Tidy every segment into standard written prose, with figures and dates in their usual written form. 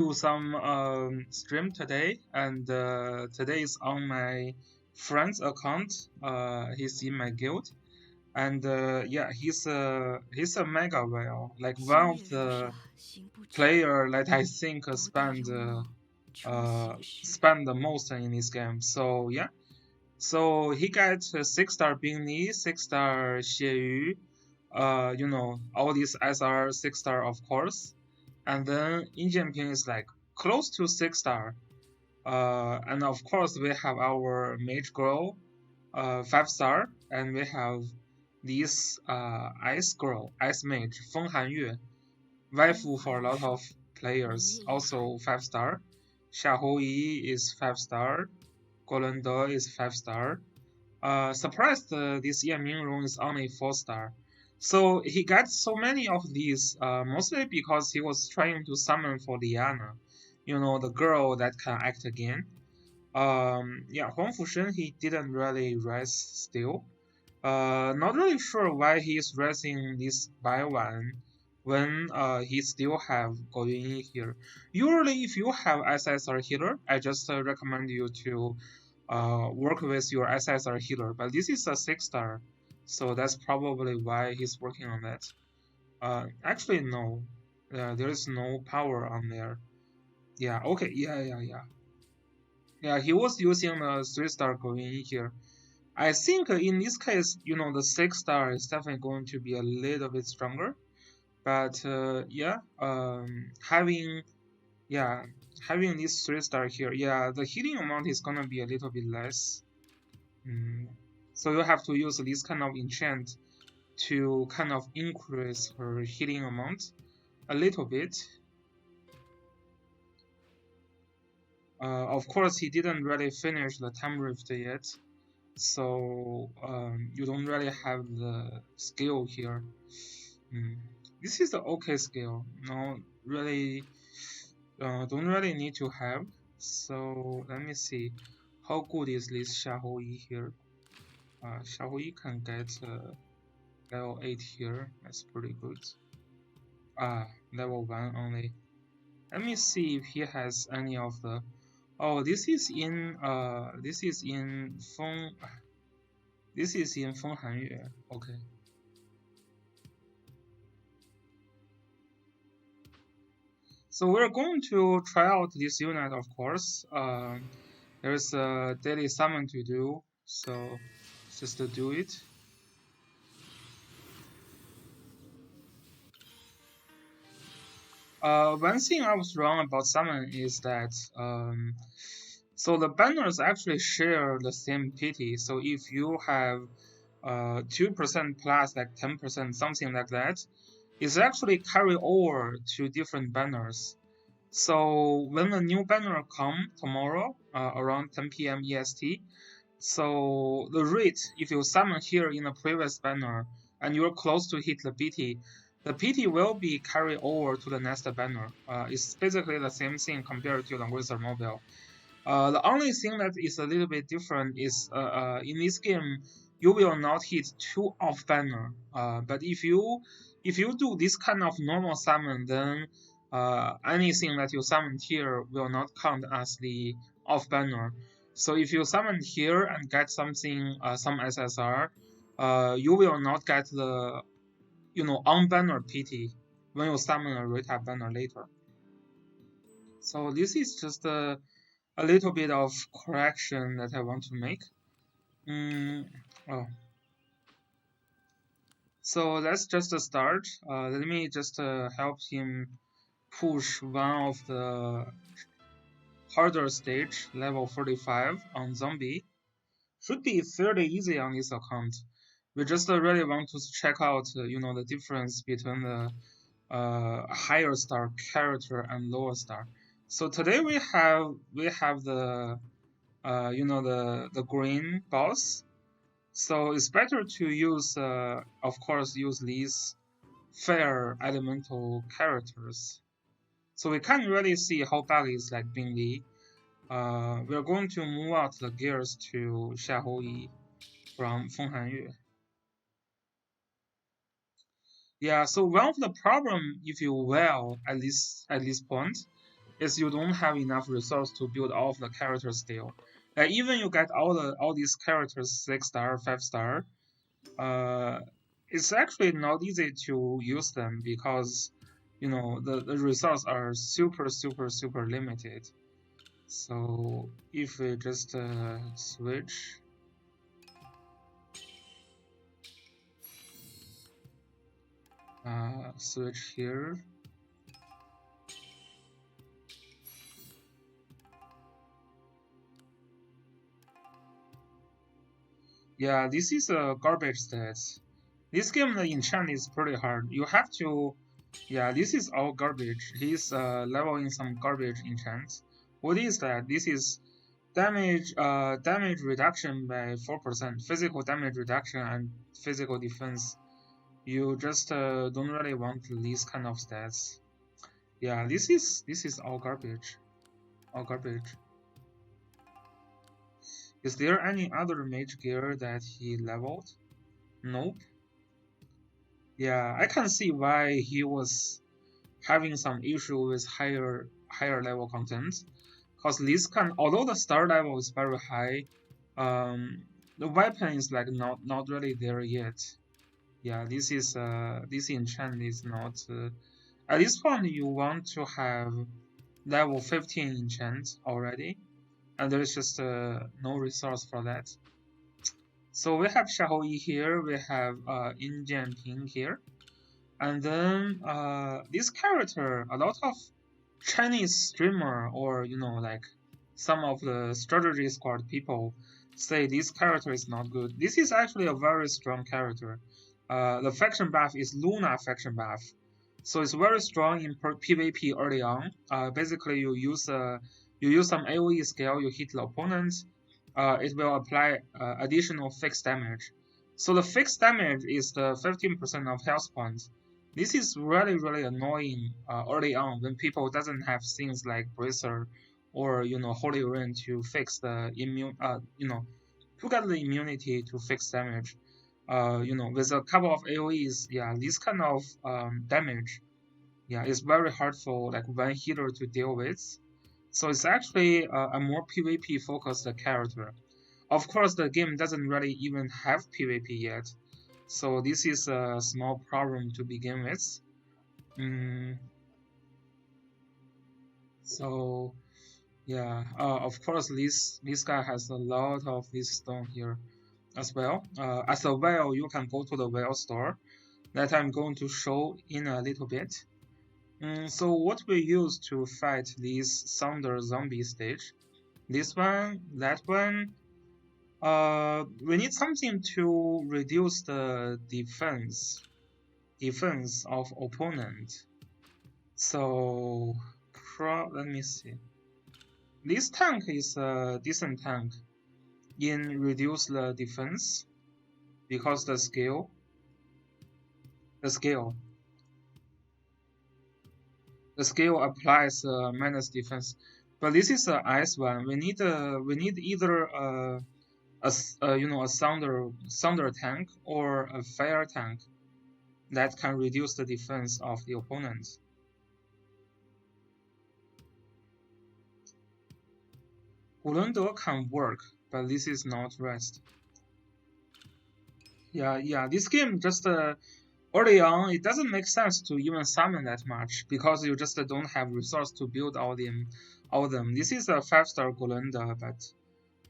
do some stream today, and today is on my friend's account. He's in my guild, and yeah, he's a mega whale, like one of the player that I think spend the most in this game. So yeah, so he got 6-star Bingli, 6-star Xie Yu, all these SR 6-star of course. And then Indian Ping is like close to 6-star. And of course we have our Mage Girl, 5-star, and we have this Ice Girl, Ice Mage, Feng Hanyue, waifu for a lot of players, also 5-star. Xiahou Yi is 5-star. Golende is 5-star. Surprised this Yan Mingrong is only 4-star. So he got so many of these, mostly because he was trying to summon for Liana, the girl that can act again. Yeah, Huang Fushen, he didn't really rise still. Not really sure why he's raising this by one when he still have going here. Usually, if you have SSR healer, I just recommend you to work with your SSR healer. But this is a 6-star, so that's probably why he's working on that. Actually, no, there is no power on there. Yeah, okay, yeah. Yeah, he was using a 3-star going here. I think in this case, the 6-star is definitely going to be a little bit stronger. But yeah, yeah having this 3-star here, yeah, the healing amount is gonna be a little bit less. So you have to use this kind of enchant to kind of increase her healing amount a little bit. Of course, he didn't really finish the Time Rift yet, so you don't really have the skill here. This is the okay skill. No, really, don't really need to have. So let me see, how good is this Xiahou Yi here? Xiahou Yi can get level 8 here. That's pretty good. Level 1 only. Let me see if he has any of the. Oh, this is in Feng. This is in Feng Hanyue. Okay. So we're going to try out this unit, of course. There's a daily summon to do, so just to do it. One thing I was wrong about summon is that so the banners actually share the same pity. So if you have 2% plus like 10%, something like that, it's actually carry over to different banners. So when a new banner come tomorrow around 10 p.m. EST, so the rate, if you summon here in the previous banner and you're close to hit the PT will be carried over to the next banner. It's basically the same thing compared to the Wizard Mobile. The only thing that is a little bit different is in this game you will not hit 2 off banner. But if you do this kind of normal summon, then anything that you summon here will not count as the off banner. So if you summon here and get something, some SSR, you will not get the on banner PT when you summon a Rita banner later. So this is just a little bit of correction that I want to make. Oh. So let's just start. Let me just help him push one of the harder stage, level 45 on zombie. Should be fairly easy on this account. We just really want to check out, the difference between the higher star character and lower star. So today we have the the green boss. So it's better to use, of course, use these fair elemental characters. So we can't really see how bad is like Bingli. We're going to move out the gears to Xiahou Yi from Feng Hanyue. Yeah, so one of the problem, if you will, at this point, is you don't have enough resource to build all of the characters still. Like even you get all these characters 6-star, 5-star, it's actually not easy to use them because the resources are super limited. So if we just switch here. Yeah, this is a garbage stats. This game, the enchant is pretty hard. You have to, yeah, this is all garbage. He's leveling some garbage enchants. What is that? This is damage reduction by 4%, physical damage reduction and physical defense. You just don't really want these kind of stats. Yeah, this is all garbage. All garbage. Is there any other mage gear that he leveled? Nope. Yeah, I can see why he was having some issue with higher level content. Because this can, although the star level is very high, the weapon is like not really there yet. Yeah, this enchant is not. At this point, you want to have level 15 enchant already, and there's just no resource for that. So we have Xiahou Yi here, we have Yin Jianping here, and then this character, a lot of Chinese streamer or like some of the strategy squad people say this character is not good. This is actually a very strong character. The faction buff is Luna faction buff, so it's very strong in PvP early on. Basically, you use some AOE skill, you hit the opponent, it will apply additional fixed damage. So the fixed damage is the 15% of health points. This is really annoying early on when people doesn't have things like Bracer or Holy Rain to fix the immune to get the immunity to fix damage. With a couple of AoEs, yeah, this kind of damage, yeah, is very hard for like one healer to deal with. So it's actually a more PvP focused character. Of course, the game doesn't really even have PvP yet, so this is a small problem to begin with. So yeah, of course, this guy has a lot of this stone here as well. As a whale, you can go to the whale store that I'm going to show in a little bit. So what we use to fight this Thunder Zombie stage? This one, that one. We need something to reduce the defense of opponent. So, let me see. This tank is a decent tank in reduce the defense because the scale applies minus defense. But this is an ice one. We need either a thunder tank or a fire tank that can reduce the defense of the opponent. Gulunde can work, but this is not rest. Yeah, this game just early on, it doesn't make sense to even summon that much because you just don't have resource to build all of them. This is a 5-star Gulunde, but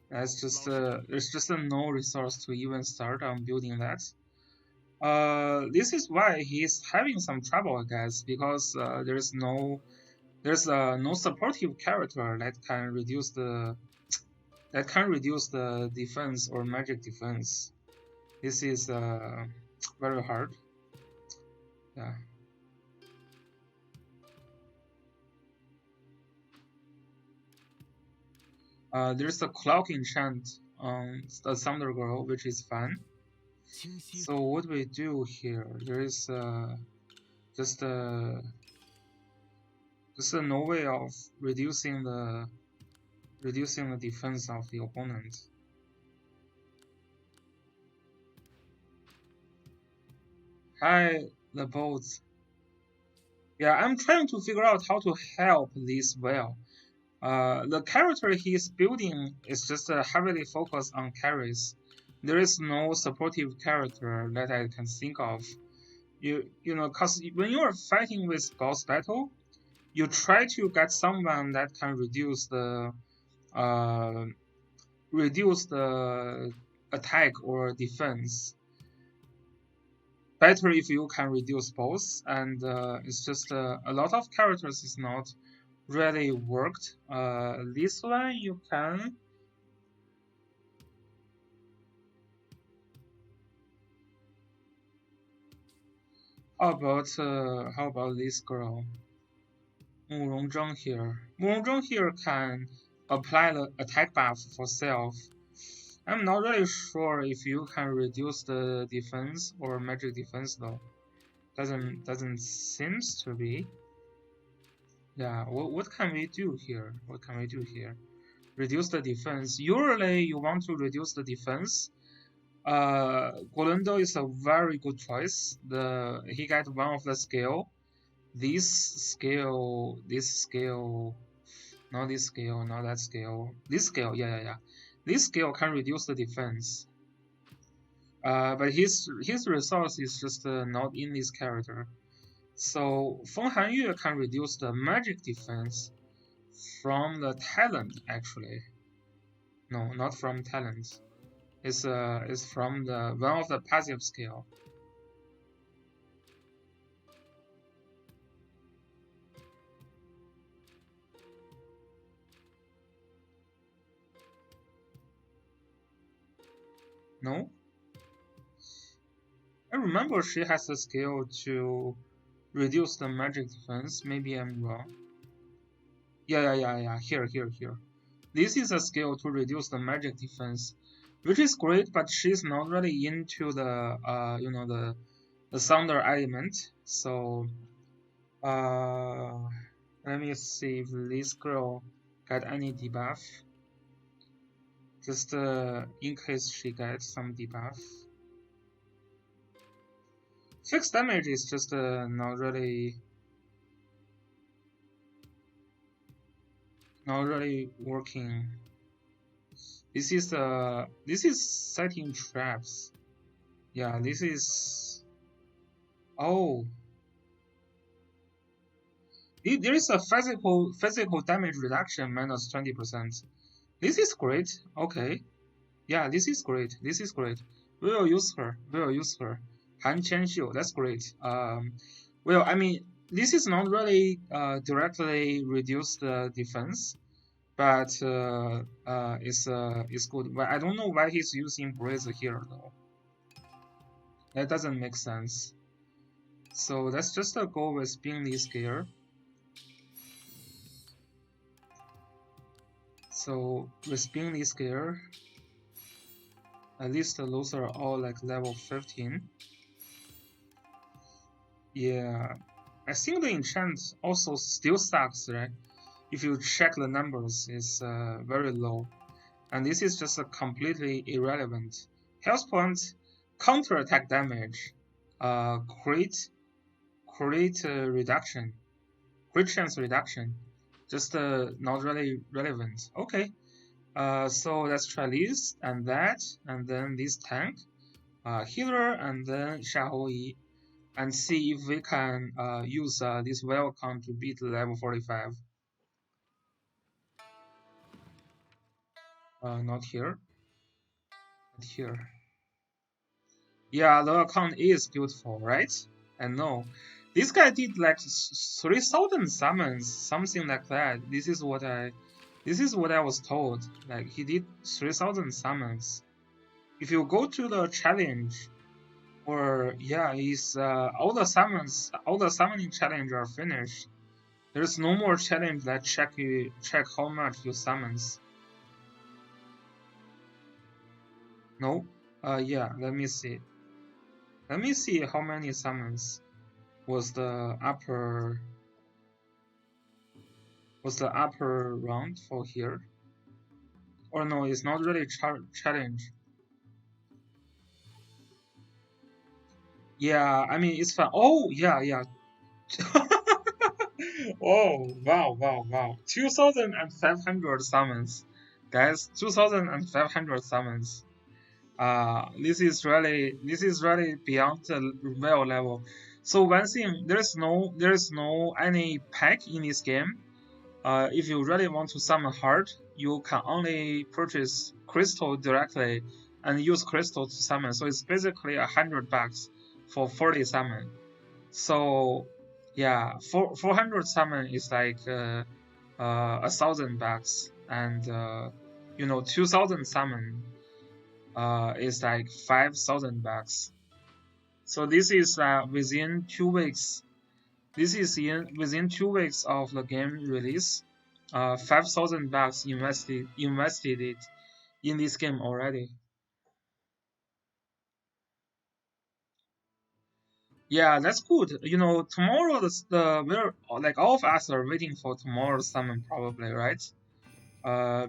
that's just there's just no resource to even start on building that. This is why he's having some trouble, I guess, because there's no supportive character that can reduce the defense or magic defense. This is very hard. Yeah. There's a clock enchant on the Thunder Girl, which is fun. So what we do here? There is just no way of reducing the defense of the opponent. Hi, the boats. Yeah, I'm trying to figure out how to help this well. The character he is building is just heavily focused on carries. There is no supportive character that I can think of. You know, cause when you are fighting with boss battle, you try to get someone that can uh reduce the attack or defense. Better if you can reduce both, and it's just a lot of characters is not really worked. This one you can. How about this girl, Mu Rongjeng here? Mu Rongjeng here can apply the attack buff for self. I'm not really sure if you can reduce the defense or magic defense though. Doesn't seems to be. Yeah, what can we do here? What can we do here? Reduce the defense. Usually you want to reduce the defense. Golendo is a very good choice. He got one of the skill. This scale, not this scale, not that scale. This scale, yeah. This scale can reduce the defense. But his resource is just not in this character. So Feng Hanyu can reduce the magic defense from the talent actually. No, not from talent. It's from the one of the passive skill. No, I remember she has the skill to reduce the magic defense. Maybe I'm wrong. Yeah. Here. This is a skill to reduce the magic defense, which is great, but she's not really into the the thunder element. So let me see if this girl got any debuff. Just in case she gets some debuff. Fixed damage is just not really working. This is setting traps. Yeah, this is. Oh, there is a physical damage reduction minus 20%. This is great. Okay. Yeah, this is great. This is great. We will use her. We will use her. Han Qianxiu. That's great. Well, I mean, this is not really directly reduce the defense, but it's good. But I don't know why he's using Brace here though. That doesn't make sense. So let's just go with Bingley Scare. So with Bingley Scare, at least those are all like level 15. Yeah, I think the enchant also still sucks, right? If you check the numbers, it's very low. And this is just a completely irrelevant. Health point, counter attack damage, crit reduction, crit chance reduction. Just not really relevant. Okay. So let's try this and that, and then this tank, healer, and then Xiaoyi, and see if we can use this welcome to beat level 45. Not here. Not here. Yeah, the account is beautiful, right? I know. This guy did like 3,000 summons, something like that. This is what I was told. Like he did 3,000 summons. If you go to the challenge, or yeah, is all the summoning challenge are finished. There's no more challenge that check how much you summons. No. Yeah. Let me see. Let me see how many summons was the upper round for here. Or no, it's not really challenge. Yeah, I mean it's fun. Oh yeah. Oh, wow, wow, wow. 2,500 summons. Guys, 2,500 summons. This is really beyond the real level. So one thing, there is no any pack in this game. If you really want to summon hard, you can only purchase crystal directly and use crystal to summon. So it's basically $100 for 40 summon. So yeah, 400 summon is like $1,000, and 2,000 summon is like $5,000. So this is within 2 weeks. This is within 2 weeks of the game release. $5,000 invested it in this game already. Yeah, that's good. Tomorrow we're like all of us are waiting for tomorrow's summon probably, right?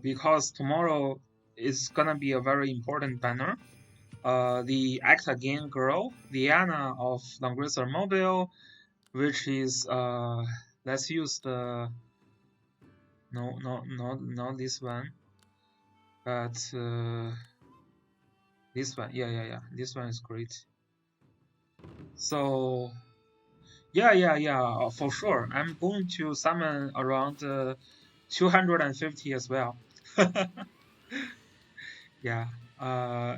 Because tomorrow is gonna be a very important banner. The Act Again girl, Diana of Langrisser Mobile, which is let's use the no, not this one, but this one. Yeah. This one is great. So yeah, for sure. I'm going to summon around 250 as well. Yeah,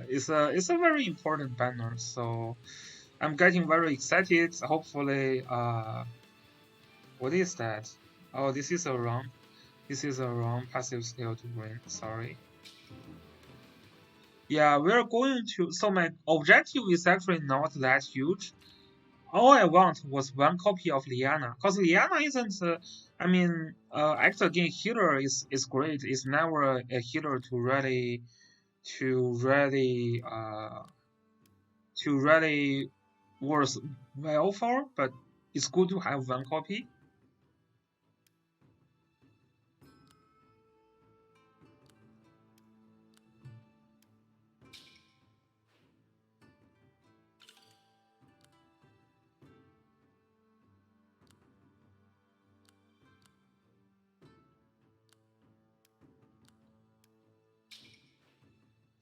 it's a very important banner, so I'm getting very excited. Hopefully, what is that? Oh, this is a wrong. This is a wrong passive skill to win. Sorry. Yeah, we're going to. So my objective is actually not that huge. All I want was one copy of Liana, because Liana isn't. Act Again healer is great. It's never a healer to really to really work well for, but it's good to have one copy.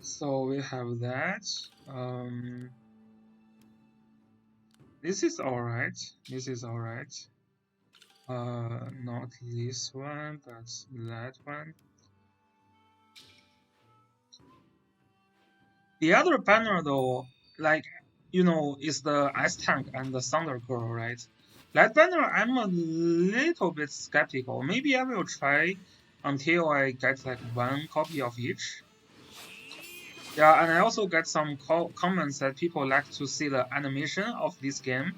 So we have that. This is alright. This is alright. Not this one, but that one. The other banner though, like, is the Ice Tank and the Thunder Girl, right? That banner, I'm a little bit skeptical. Maybe I will try until I get like one copy of each. Yeah, and I also get some comments that people like to see the animation of this game.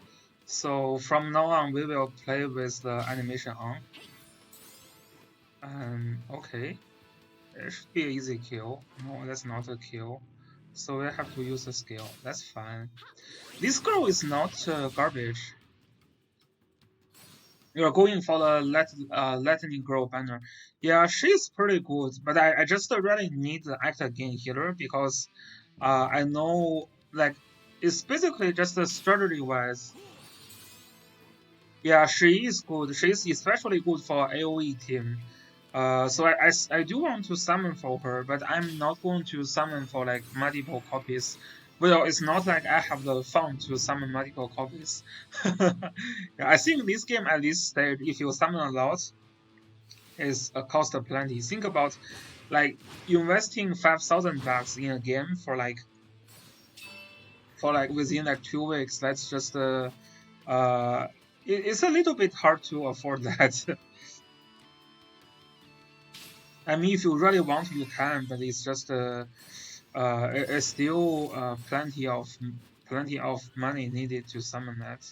So from now on, we will play with the animation on. Okay, it should be an easy kill. No, that's not a kill. So we have to use a skill. That's fine. This girl is not garbage. You're going for the Lightning Girl banner. Yeah, she's pretty good, but I just really need the Act Again healer because I know, like, it's basically just a strategy wise. Yeah, she is good. She's especially good for AoE team. So I do want to summon for her, but I'm not going to summon for like multiple copies. Well, it's not like I have the fun to summon multiple copies. Yeah, I think this game at this stage, if you summon a lot, is a cost plenty. Think about like investing $5,000 in a game for within like 2 weeks. That's just it's a little bit hard to afford that. I mean, if you really want, you can, but it's just it's still plenty of money needed to summon that.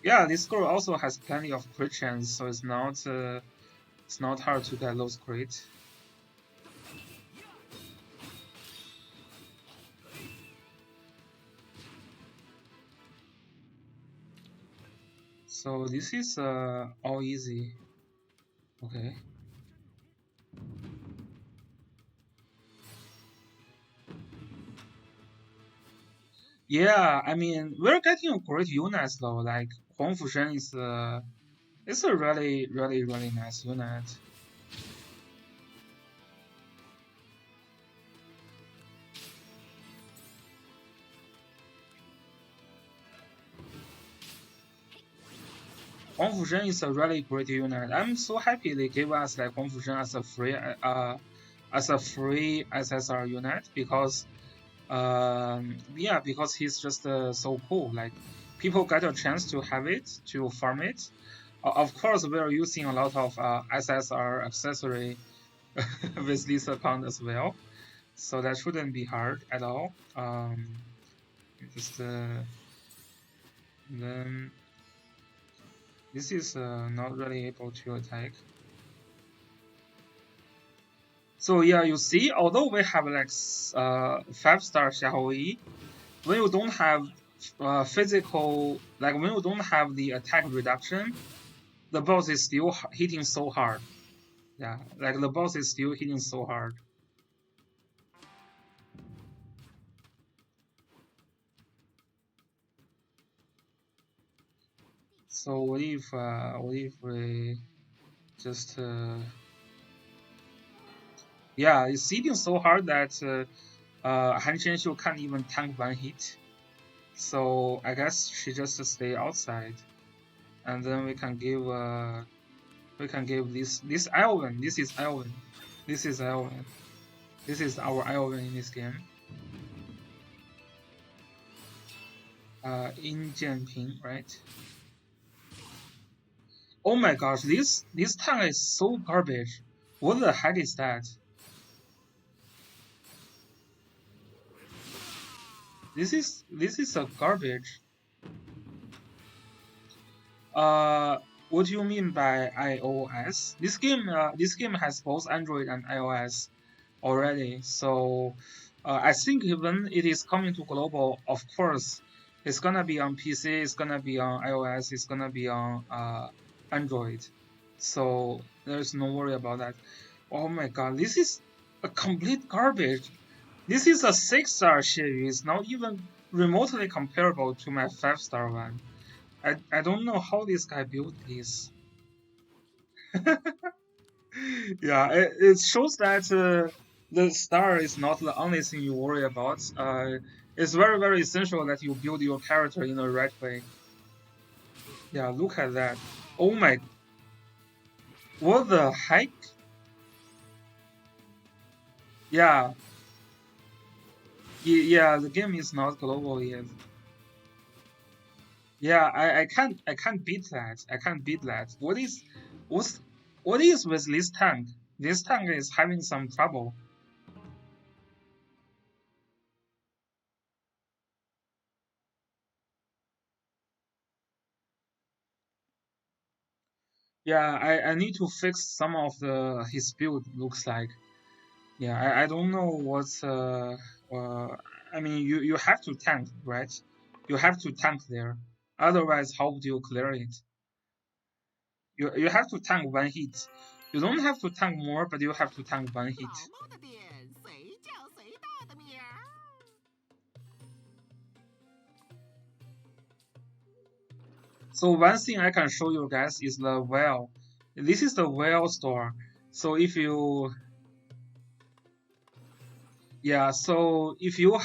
Yeah, this girl also has plenty of crit chance, so it's not hard to get those crit. So this is all easy. Okay. Yeah, I mean we're getting a great unit though. Like Huang Fushen is it's a really nice unit. Huang Fushen is a really great unit. I'm so happy they gave us like Huang Fushen as a free SSR unit because yeah, because he's just so cool. Like people get a chance to have it, to farm it. Of course, we're using a lot of SSR accessory with this account as well, so that shouldn't be hard at all. Just then this is not really able to attack. So yeah, you see, although we have like 5-star Xiaoyi, when you don't have physical, like when you don't have the attack reduction, the boss is still hitting so hard. Yeah, like the boss is still hitting so hard. So what if we just yeah, it's hitting so hard that Han Xianxiu can't even tank one hit. So I guess she just stay outside, and then we can give this Elven. This is Elven. This is Elven. This is our Elven in this game. In Jianping, right? Oh my gosh, this tank is so garbage. What the heck is that? This is a garbage. Uh, what do you mean by iOS? This game has both Android and iOS already. So I think when it is coming to global, of course, it's gonna be on PC, it's gonna be on iOS, it's gonna be on Android. So there's no worry about that. Oh my god, this is a complete garbage. This is a 6-star Xie It's not even remotely comparable to my 5-star one. I don't know how this guy built this. Yeah, it shows that the star is not the only thing you worry about. It's very essential that you build your character in the right way. Yeah, look at that. Oh my, what the heck? Yeah, yeah, the game is not global yet. Yeah, I can't beat that. I can't beat that. What's what is with this tank? This tank is having some trouble. Yeah, I need to fix some of the his build looks like. Yeah, I don't know what's uh I mean you have to tank, right? You have to tank there. Otherwise, how would you clear it? You have to tank one hit. You don't have to tank more, but you have to tank one hit. So one thing I can show you guys is the well. This is the well store. So yeah, so if you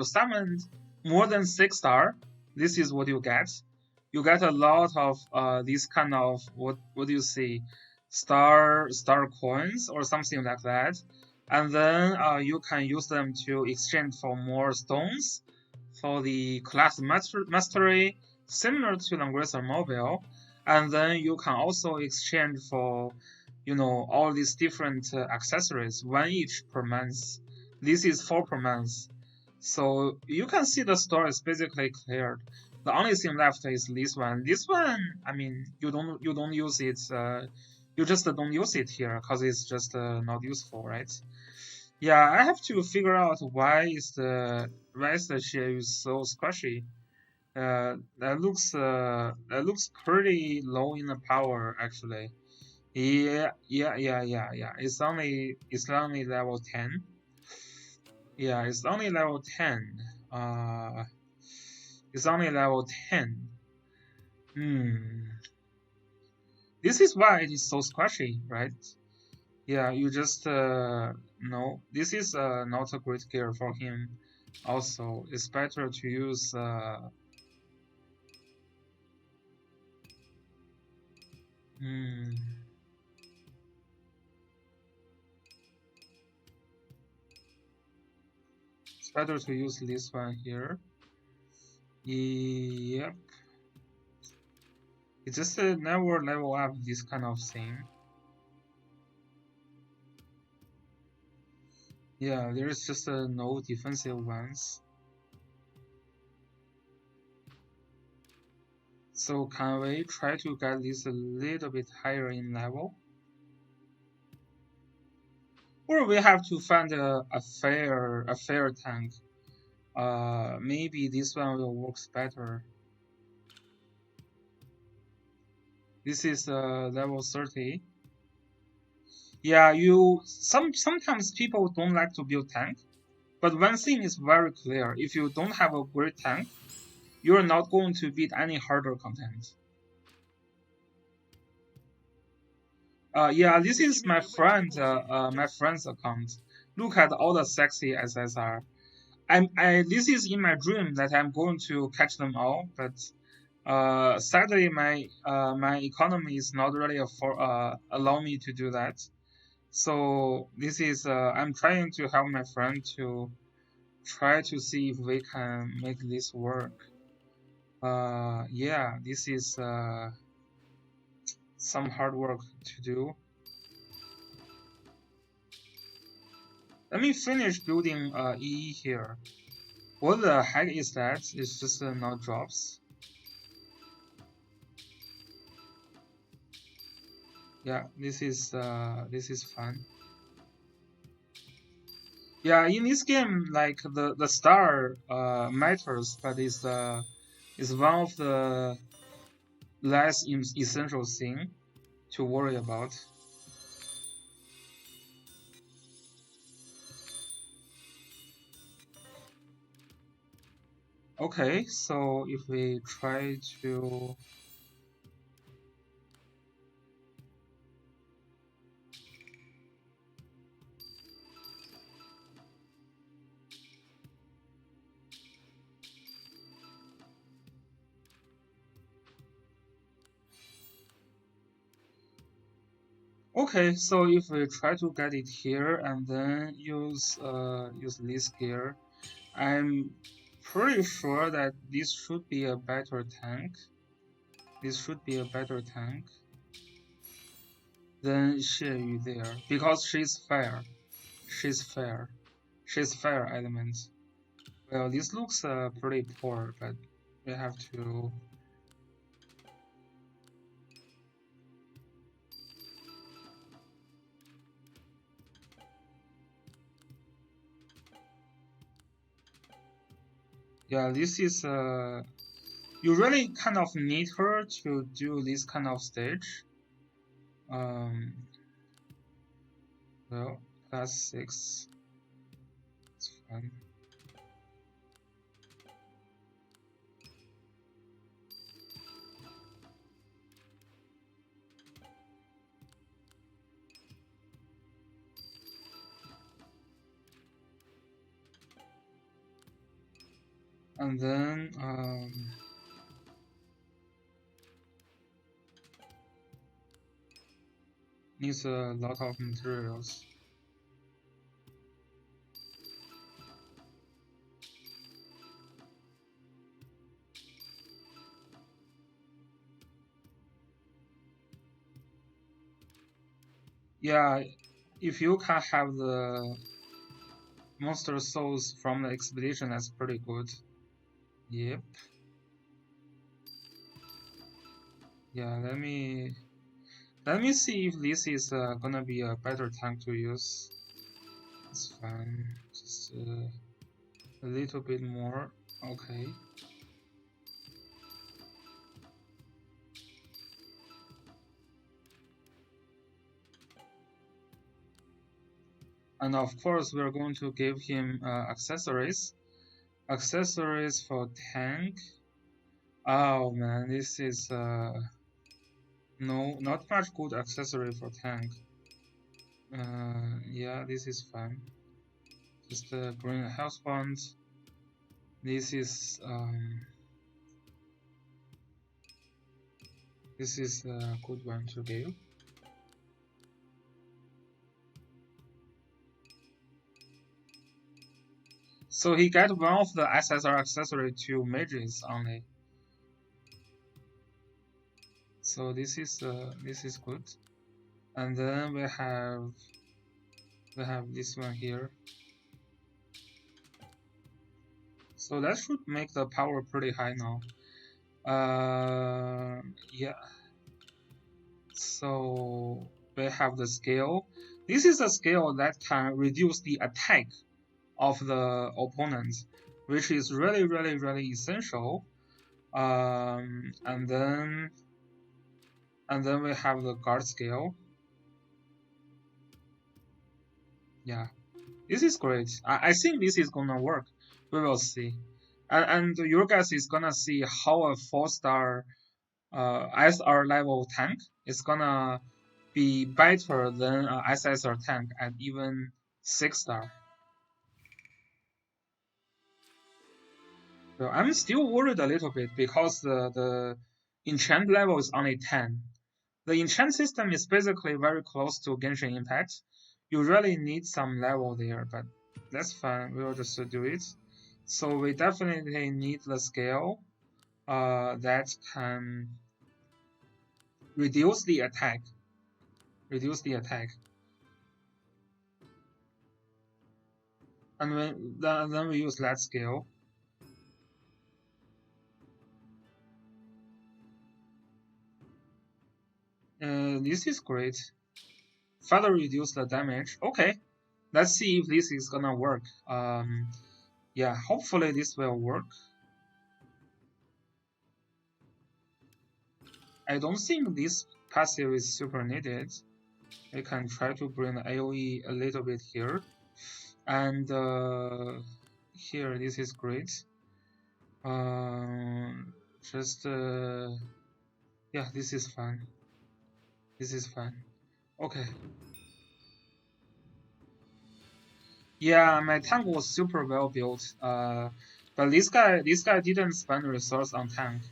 summoned more than 6-star, this is what you get. You get a lot of these kind of what do you see, star coins or something like that, and then you can use them to exchange for more stones for the class mastery, similar to Langrisser Mobile, and then you can also exchange for all these different accessories, one each per month. This is 4 per month. So you can see the store is basically cleared. The only thing left is this one. This one, I mean, you don't use it. You just don't use it here because it's just not useful, right? Yeah, I have to figure out why is the share so squishy. That looks pretty low in the power actually. Yeah. It's only level 10. Yeah, it's only level 10. It's only level 10. This is why it is so squashy, right? Yeah, you just no. This is not a great gear for him. Also, it's better to use it's better to use this one here. Yep. It just never level up this kind of thing. Yeah, there's just no defensive ones. So can we try to get this a little bit higher in level? Or we have to find a fair tank. Maybe this one will work better. This is level 30. Yeah, sometimes people don't like to build tank, but one thing is very clear: if you don't have a great tank, you're not going to beat any harder content. Yeah, this is my friend's account. Look at all the sexy SSR. This is in my dream that I'm going to catch them all, but sadly my economy is not really allow me to do that. So this is I'm trying to help my friend to try to see if we can make this work. Yeah, this is some hard work to do. Let me finish building EE here. What the heck is that? It's just now drops. Yeah, this is fun. Yeah, in this game, like the star matters, but is one of the less essential thing to worry about. Okay, so if we try to okay, so if we try to get it here and then use this gear, I'm pretty sure that this should be a better tank. This should be a better tank than Xie there because she's fair. She's fair. She's fair element. Well, this looks pretty poor, but we have to. Yeah, this is you really kind of need her to do this kind of stage. Well, +6. It's fine. And then needs a lot of materials. Yeah, if you can have the monster souls from the expedition, that's pretty good. Yep. Yeah, let me see if this is gonna be a better tank to use. It's fine. Just a little bit more. Okay. And of course, we're going to give him accessories. Accessories for tank. Oh man, this is no, not much good accessory for tank. Yeah, this is fine. Just green health bond. This is a good one to give. So he got one of the SSR accessory to mages only. So this is good. And then we have this one here. So that should make the power pretty high now. Yeah. So we have the scale. This is a scale that can reduce the attack of the opponent, which is really, really, really essential. And then we have the guard scale. Yeah, this is great. I think this is gonna work. We will see. And your guys is gonna see how a 4-star SR level tank is gonna be better than a SSR tank at even 6-star. So I'm still worried a little bit because the enchant level is only 10. The enchant system is basically very close to Genshin Impact. You really need some level there, but that's fine. We'll just do it. So we definitely need the scale that can reduce the attack. And then we use that scale. This is great. Further reduce the damage. Okay, let's see if this is gonna work. Yeah, hopefully this will work. I don't think this passive is super needed. We can try to bring AoE a little bit here. And here, this is great. Just, yeah, this is fine. Okay. Yeah, my tank was super well built. But this guy didn't spend resource on tank.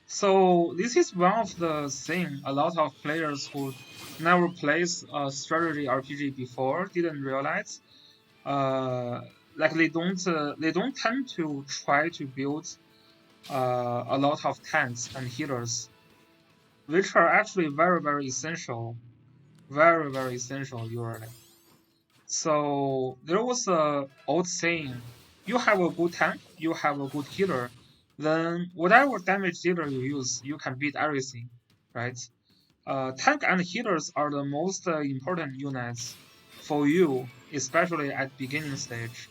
So this is one of the thing a lot of players who never plays a strategy RPG before didn't realize. Like they don't tend to try to build a lot of tanks and healers, which are actually very, very essential, usually. So there was a old saying: you have a good tank, you have a good healer, then whatever damage dealer you use, you can beat everything, right? Tank and healers are the most important units for you, especially at beginning stage.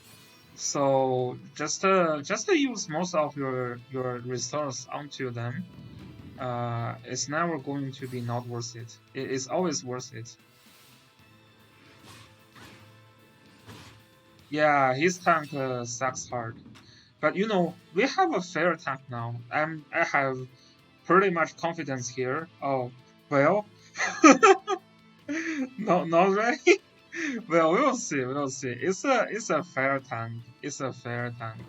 So just use most of your resource onto them. It's never going to be not worth it. It is always worth it. Yeah, his tank sucks hard. But you know, we have a fair tank now. I have pretty much confidence here. Oh, well, no, not really. Well, we will see. We will see. It's a fair tank. It's a fair tank.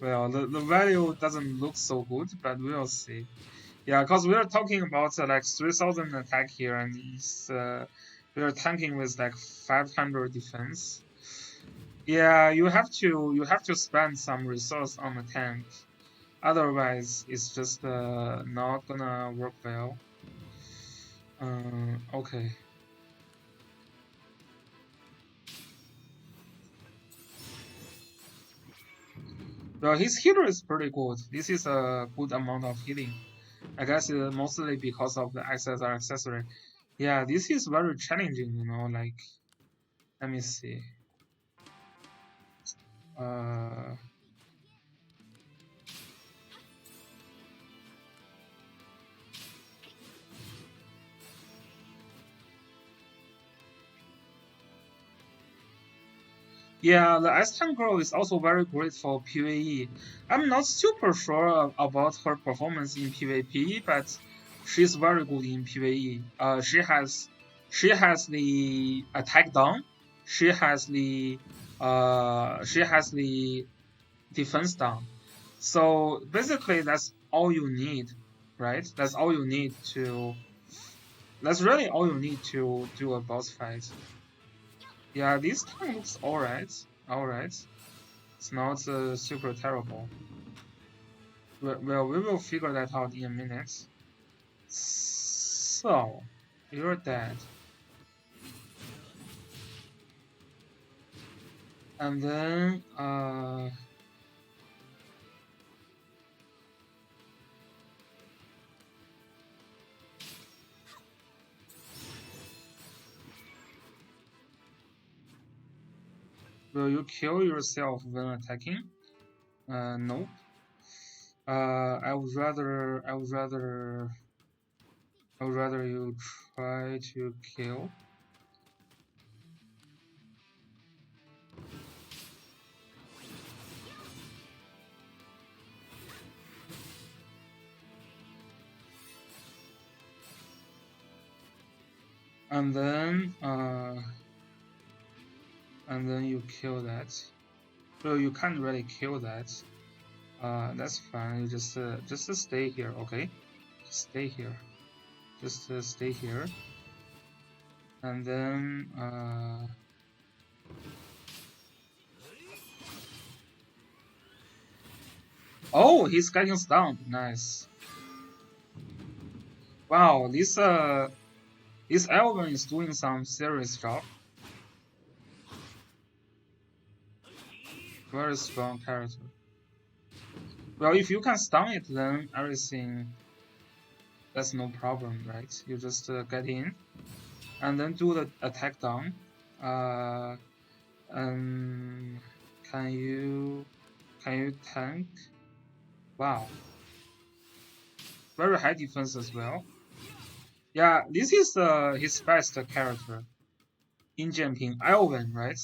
Well, the value doesn't look so good, but we will see. Yeah, because we are talking about like 3,000 attack here, and we are tanking with like 500 defense. Yeah, you have to spend some resource on the tank. Otherwise, it's just not gonna work well. Okay. Well, his healer is pretty good. This is a good amount of healing. I guess mostly because of the SSR accessory. Yeah, this is very challenging, you know, like, let me see. Uh, Yeah, the S10 girl is also very great for PvE. I'm not super sure about her performance in PvP, but she's very good in PvE. She has the attack down, she has the defense down. So basically, that's all you need, right? That's really all you need to do a boss fight. Yeah, this tank looks alright. Alright. It's not super terrible. Well, we will figure that out in a minute. So, you're dead. And then, will you kill yourself when attacking? Nope. I would rather you try to kill. And then you kill that. Well, you can't really kill that. That's fine. You just stay here, okay? Just stay here. Just stay here. And then oh, he's getting stunned. Nice. Wow, this Elven is doing some serious job. Very strong character. Well, if you can stun it, then everything, that's no problem, right? You just get in, and then do the attack down. Um, can you tank? Wow, very high defense as well. Yeah, this is his best character in Jumping Elven, right?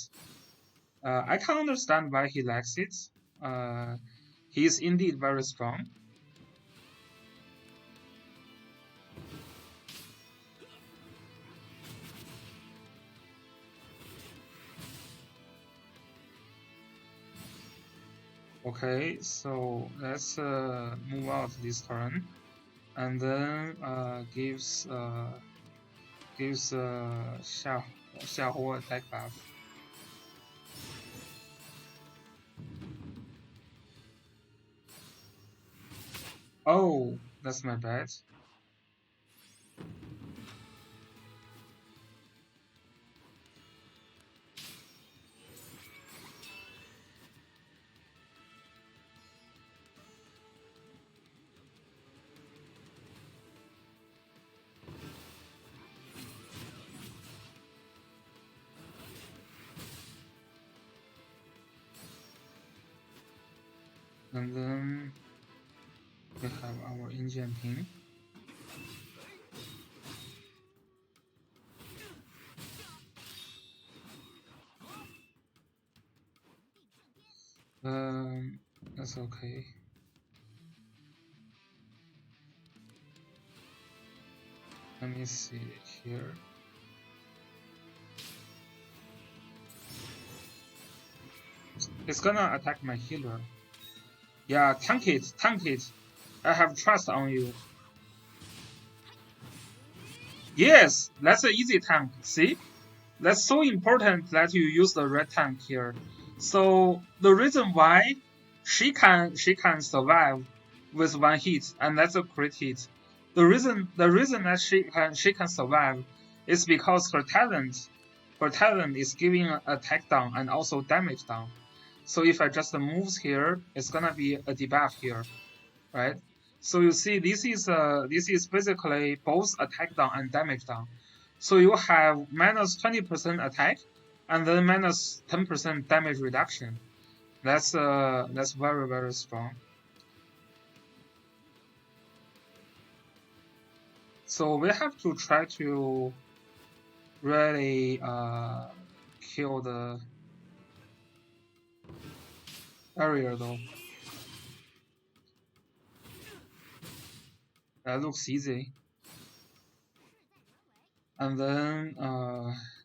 I can understand why he likes it. He is indeed very strong. Okay, so let's move out this turn, and then gives Xiaohu attack buff. Oh, that's my bad. And then we have our engine pin. That's okay. Let me see here. It's gonna attack my healer. Yeah, tank it, tank it. I have trust on you. Yes, that's an easy tank. See? That's so important that you use the red tank here. So the reason why she can survive with one hit, and that's a crit hit. The reason that she can survive is because her talent is giving attack down and also damage down. So if I just moves here, it's gonna be a debuff here, right? So you see, this is basically both attack down and damage down. So you have minus 20% attack, and then minus 10% damage reduction. That's very very strong. So we have to try to really kill the barrier though. That looks easy. And then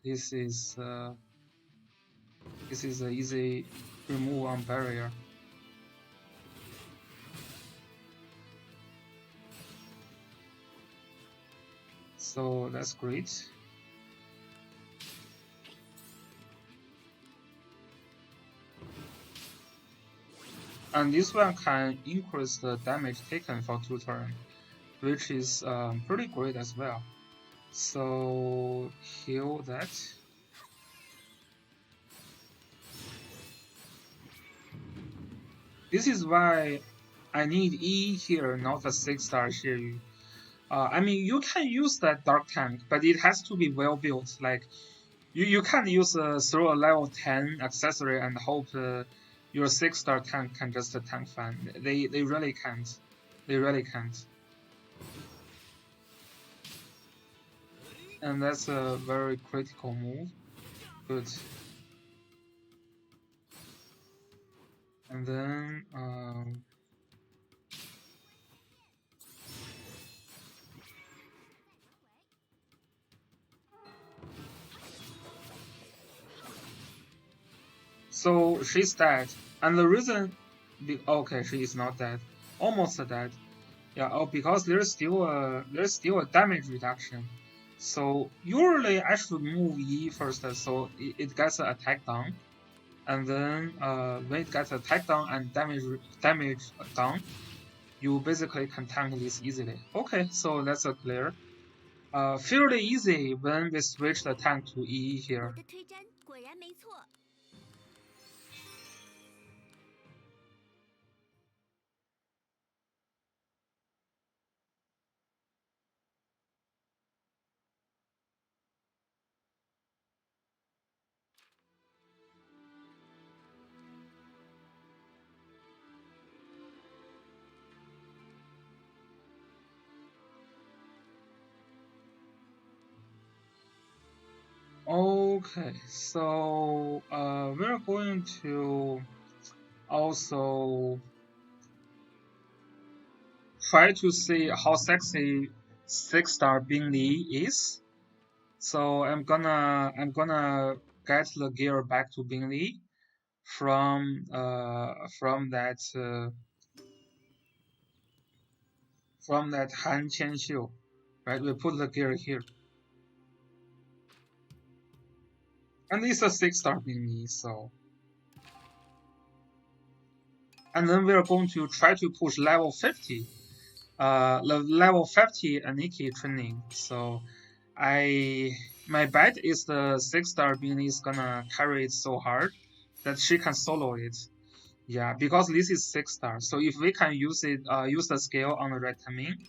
this is an easy remove on barrier. So that's great. And this one can increase the damage taken for 2 turns, which is pretty great as well. So heal that. This is why I need E here, not a 6-star Xie. I mean, you can use that Dark Tank, but it has to be well built. Like, you can't use throw a level 10 accessory and hope your 6-star tank can just tank fine. They really can't. They really can't. And that's a very critical move. Good. And then so she's dead, and the reason, okay, she is not dead, almost dead. Yeah, oh, because there's still a damage reduction. So usually I should move E first, so it gets an attack down, and then when it gets attack down and damage down, you basically can tank this easily. Okay, so that's a clear. Fairly easy when we switch the tank to E here. Okay, so we're going to also try to see how sexy 6-star Bingley is. So I'm gonna get the gear back to Bingley from that Han Qianxiu, right? We put the gear here, and it's a 6-star Bingley, so. And then we're going to try to push level 50. The level 50 Aniki training. So my bet is the 6-star Bingley is gonna carry it so hard that she can solo it. Yeah, because this is 6-star. So if we can use it, use the scale on the red timing.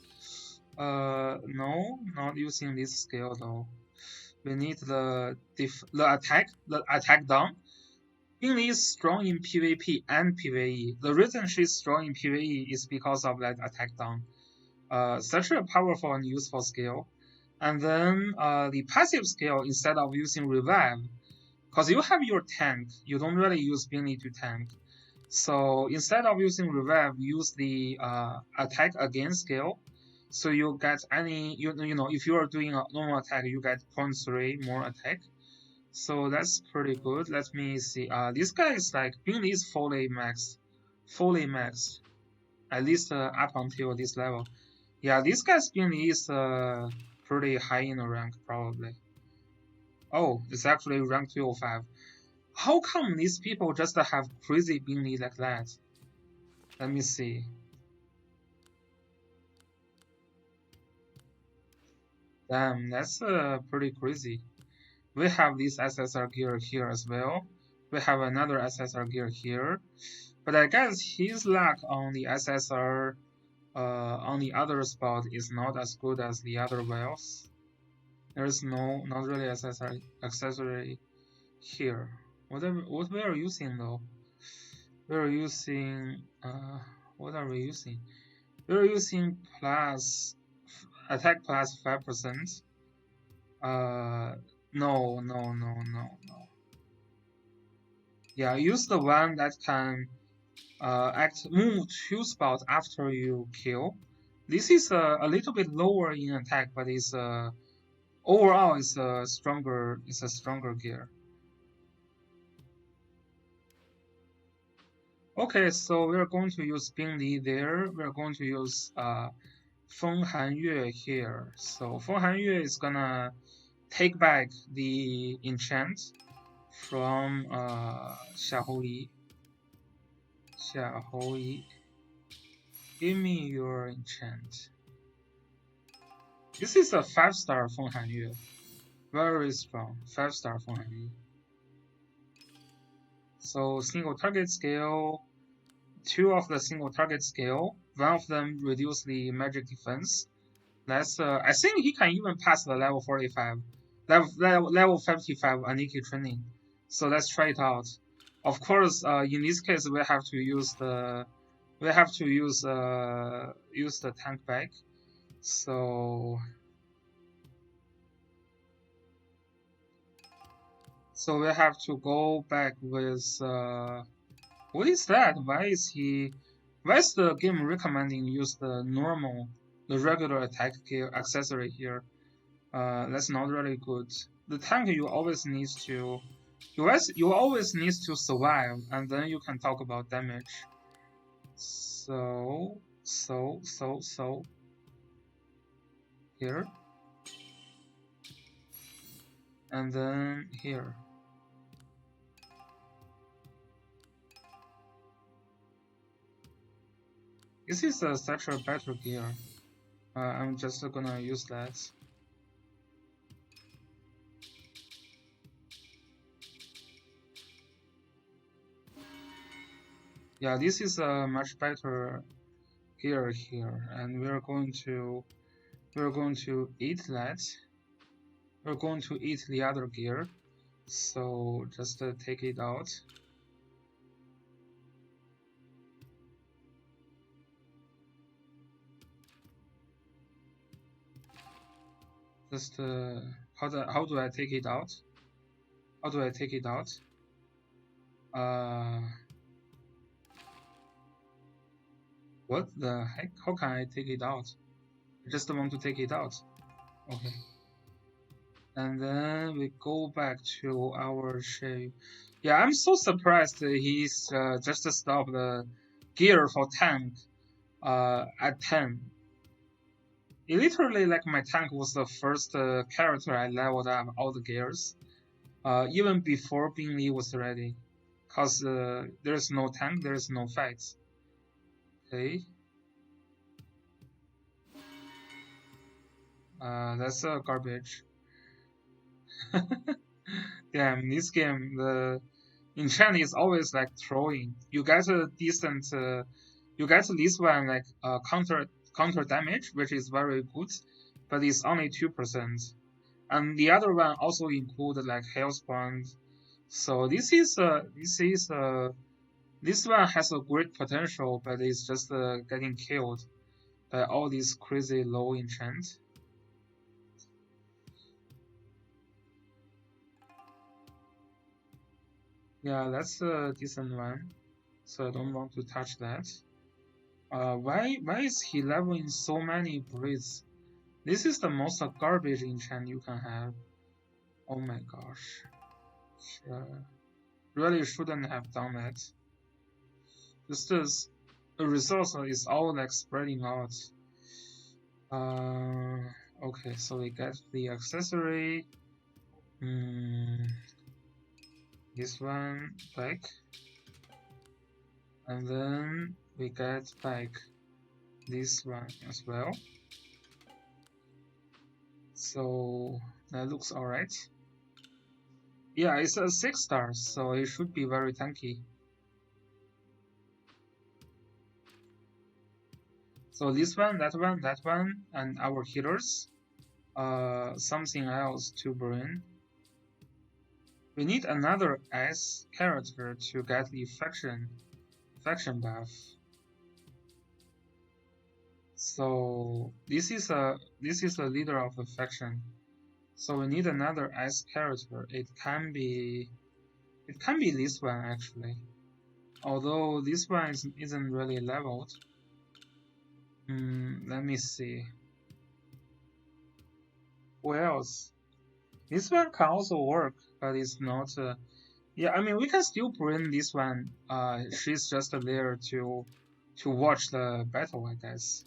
No, not using this scale though. We need the attack down. Bingley is strong in PvP and PvE. The reason she's strong in PvE is because of that attack down. Such a powerful and useful skill. And then the passive skill, instead of using revive, because you have your tank, you don't really use Bingley to tank. So instead of using revive, use the attack again skill. So you get you know, if you are doing a normal attack, you get 0.3 more attack. So that's pretty good. Let me see. This guy is like Bingley is fully maxed, at least up until this level. Yeah, this guy's Bingley is pretty high in the rank probably. Oh, it's actually rank 205. How come these people just have crazy Bingley like that? Let me see. Damn, that's pretty crazy. We have this SSR gear here as well. We have another SSR gear here. But I guess his luck on the SSR on the other spot is not as good as the other whales. There's not really accessory here. What we are using though? We're using what are we using? We're using plus attack plus 5%. No. Yeah, use the one that can move 2 spots after you kill. This is a little bit lower in attack, but it's overall it's a stronger gear. Okay, so we're going to use Bing Li there. We're going to use Feng Han Yue here. So Feng Han Yue is gonna take back the enchant from Xiahou Li. Xiahou Li, give me your enchant. This is a 5-star Feng Han Yue. Very strong 5-star Feng Han Yue. So single target scale, 2 of the single target scale, 1 of them reduce the magic defense. That's I think he can even pass the level 45, level 55 Aniki training. So let's try it out. Of course, in this case we have to use the tank back. So we have to go back with what is that? Why is the game recommending use the regular attack gear accessory here? That's not really good. The tank you always need to survive, and then you can talk about damage. So here, and then here. This is such a better gear. I'm just gonna use that. Yeah, this is a much better gear here, and we're going to eat that. We're going to eat the other gear, so just take it out. Just how do I take it out? How do I take it out? What the heck? How can I take it out? I just want to take it out. Okay. And then we go back to our shape. Yeah, I'm so surprised he's just stopped the gear for tank at 10. It literally, like, my tank was the first character I leveled up all the gears, even before Bing Li was ready. Cause there's no tank, there's no fights. Okay. That's garbage. Damn, this game, the enchant is always like throwing. You get a decent, you get this one like counter damage, which is very good, but it's only 2%. And the other one also include like health point. So this one has a great potential, but it's just getting killed by all these crazy low enchant. Yeah, that's a decent one, so I don't want to touch that. Why is he leveling so many breeds? This is the most garbage enchant you can have. Oh my gosh. Really shouldn't have done that. Just as the resource is all like spreading out. Okay, so we get the accessory. This one back, and then we get back this one as well. So that looks alright. Yeah, it's a 6 stars, so it should be very tanky. So this one, that one, and our healers. Something else to bring. We need another S character to get the faction buff. So this is a leader of the faction. So we need another S character. It can be this one actually. Although this one isn't really leveled. Let me see. Who else? This one can also work, but it's not. Yeah, I mean we can still bring this one. She's just there to watch the battle, I guess.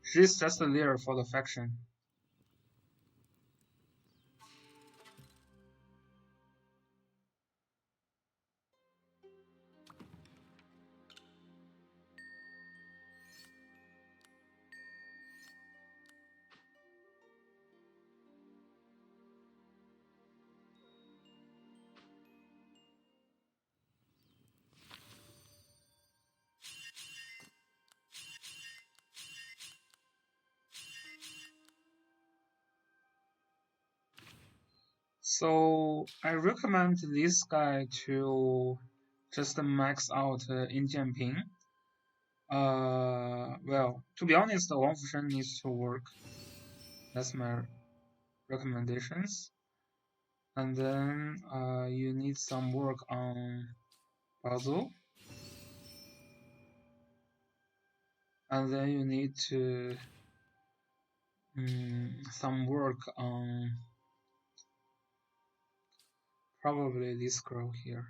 She's just there for the faction. So I recommend this guy to just max out Indian Ping. Well, to be honest, Wang Fushen needs to work. That's my recommendations. And then you need some work on Basil. And then you need to some work on probably this girl here.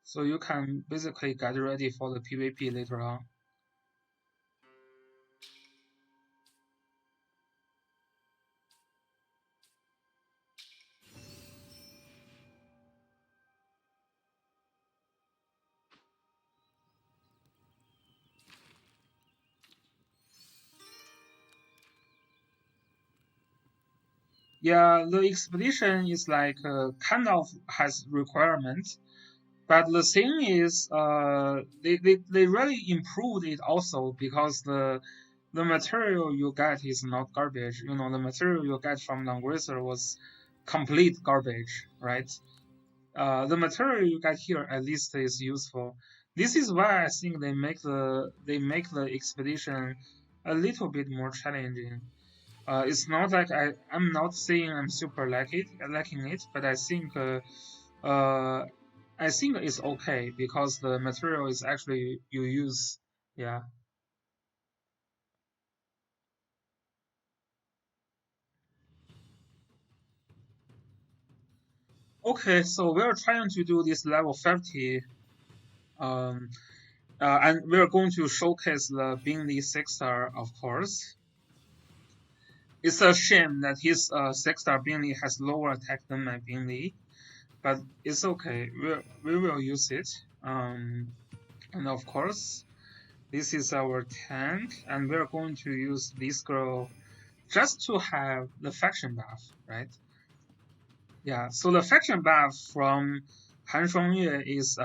So you can basically get ready for the PvP later on. Yeah, the expedition is like kind of has requirements, but the thing is, they really improved it also because the material you get is not garbage. You know, the material you get from Langrisser was complete garbage, right? The material you get here at least is useful. This is why I think they make the expedition a little bit more challenging. It's not like I'm not saying I'm super liking it, but uh, I think it's okay because the material is actually you use. Yeah. Okay, so we're trying to do this level 50, um, and we're going to showcase the Bingley 6-star, of course. It's a shame that his 6-star Bingley has lower attack than my Bingley, but it's okay. We will use it. And of course, this is our tank, and we're going to use this girl just to have the faction buff, right? Yeah, so the faction buff from Han Shuangyue is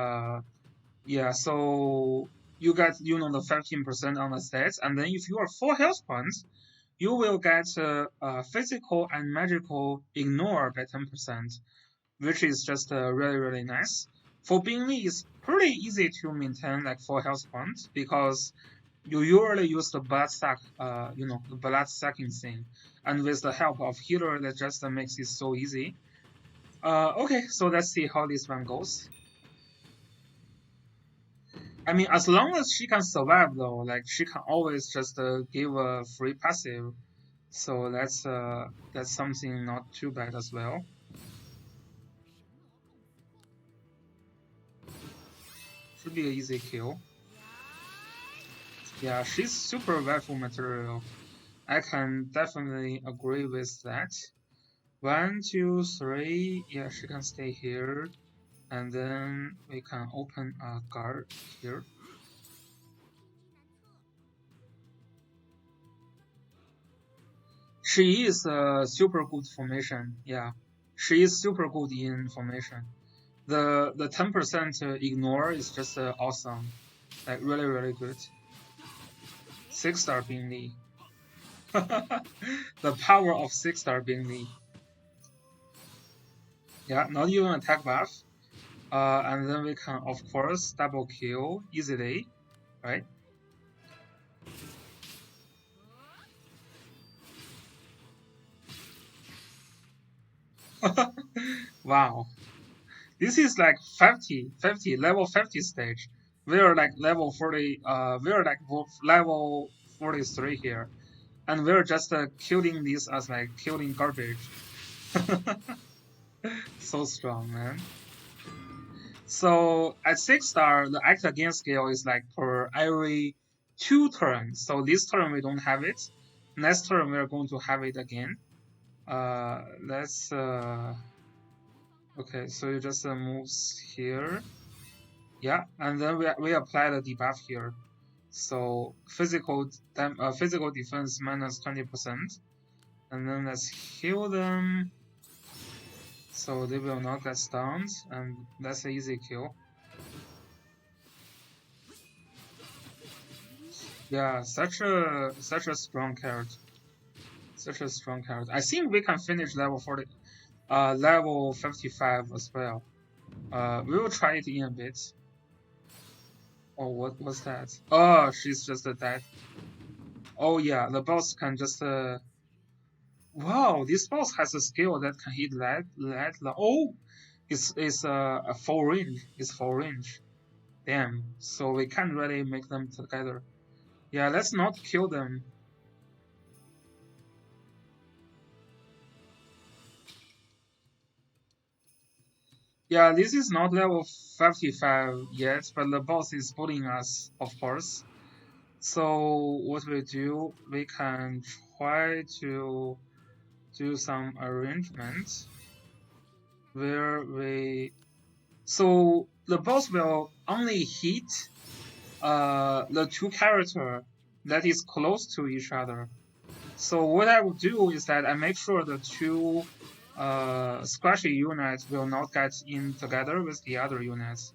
yeah, so you get the 15% on the stats, and then if you are 4 health points, you will get physical and magical ignore by 10%, which is just really nice. For Bingley, it's pretty easy to maintain like 4 health points because you usually use the blood suck, the blood sucking thing, and with the help of healer, that just makes it so easy. Okay, so let's see how this one goes. I mean, as long as she can survive though, like she can always just give a free passive. So that's something not too bad as well. Should be an easy kill. Yeah, she's super waifu material. I can definitely agree with that. 1, 2, 3. Yeah, she can stay here. And then we can open a guard here. She is a super good formation. Yeah, she is super good in formation. The 10% ignore is just awesome. Like really good. 6-star Bingley. The power of 6-star Bingley. Yeah, not even attack buff. And then we can of course double kill easily, right? Wow. This is like 50, level 50 stage. We're like level 40, we're like level 43 here. And we're just killing this as like killing garbage. So strong, man. So at 6 star, the act again scale is like per every 2 turns. So this turn we don't have it. Next turn we're going to have it again. Let's okay, so you just moves here. Yeah, and then we apply the debuff here. So physical defense minus 20%. And then let's heal them. So they will not get stunned, and that's an easy kill. Yeah, such a strong character. Such a strong character. I think we can finish level 40, level 55 as well. We will try it in a bit. Oh, what was that? Oh, she's just dead. Oh yeah, the boss can just wow, this boss has a skill that can hit lead. Oh, it's a full range. It's full range. Damn. So we can't really make them together. Yeah, let's not kill them. Yeah, this is not level 55 yet, but the boss is bullying us, of course. So what we do, we can try to do some arrangements where we. So the boss will only hit the two characters that is close to each other. So what I would do is that I make sure the two squashy units will not get in together with the other units.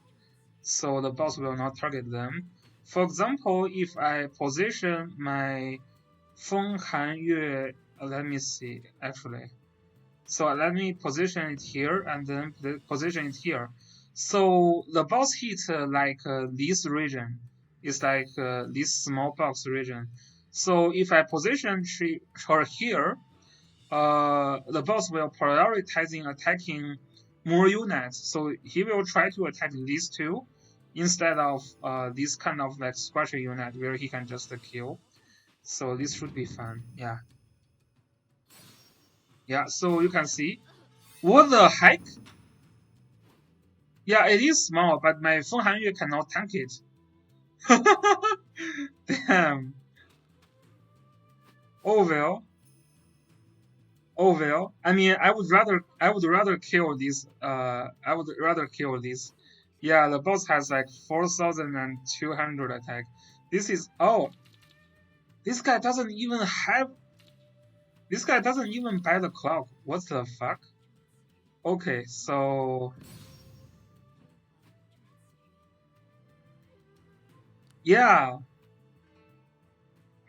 So the boss will not target them. For example, if I position my Feng Han Yue, let me see, actually. So let me position it here and then position it here. So the boss hit like this region is like this small box region. So if I position her here, the boss will prioritizing attacking more units. So he will try to attack these two instead of this kind of like squashy unit where he can just kill. So this should be fun. Yeah. Yeah, so you can see. What the heck? Yeah, it is small, but my Feng Hanyue cannot tank it. Damn. Oh well. Oh well. I mean, I would rather kill this. I would rather kill this. Yeah, the boss has like 4,200 attack. This is oh, this guy doesn't even have. This guy doesn't even buy the clock. What the fuck? Okay, so yeah,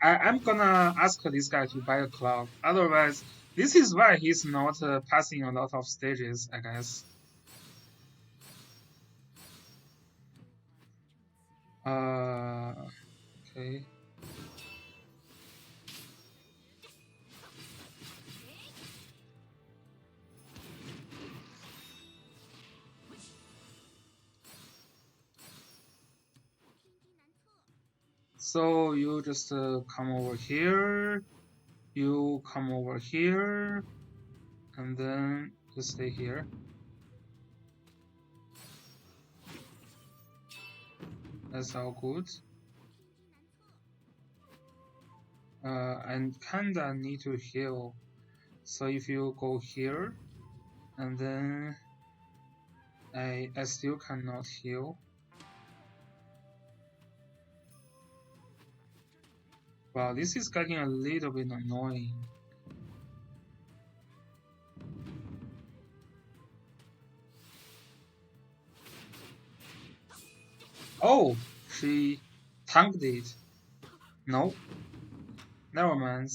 I'm gonna ask this guy to buy a clock. Otherwise, this is why he's not passing a lot of stages, I guess. Okay. So you just come over here, you come over here, and then you stay here. That's all good. And kinda need to heal. So if you go here, and then I still cannot heal. Wow, this is getting a little bit annoying. Oh, she tanked it. No, never mind.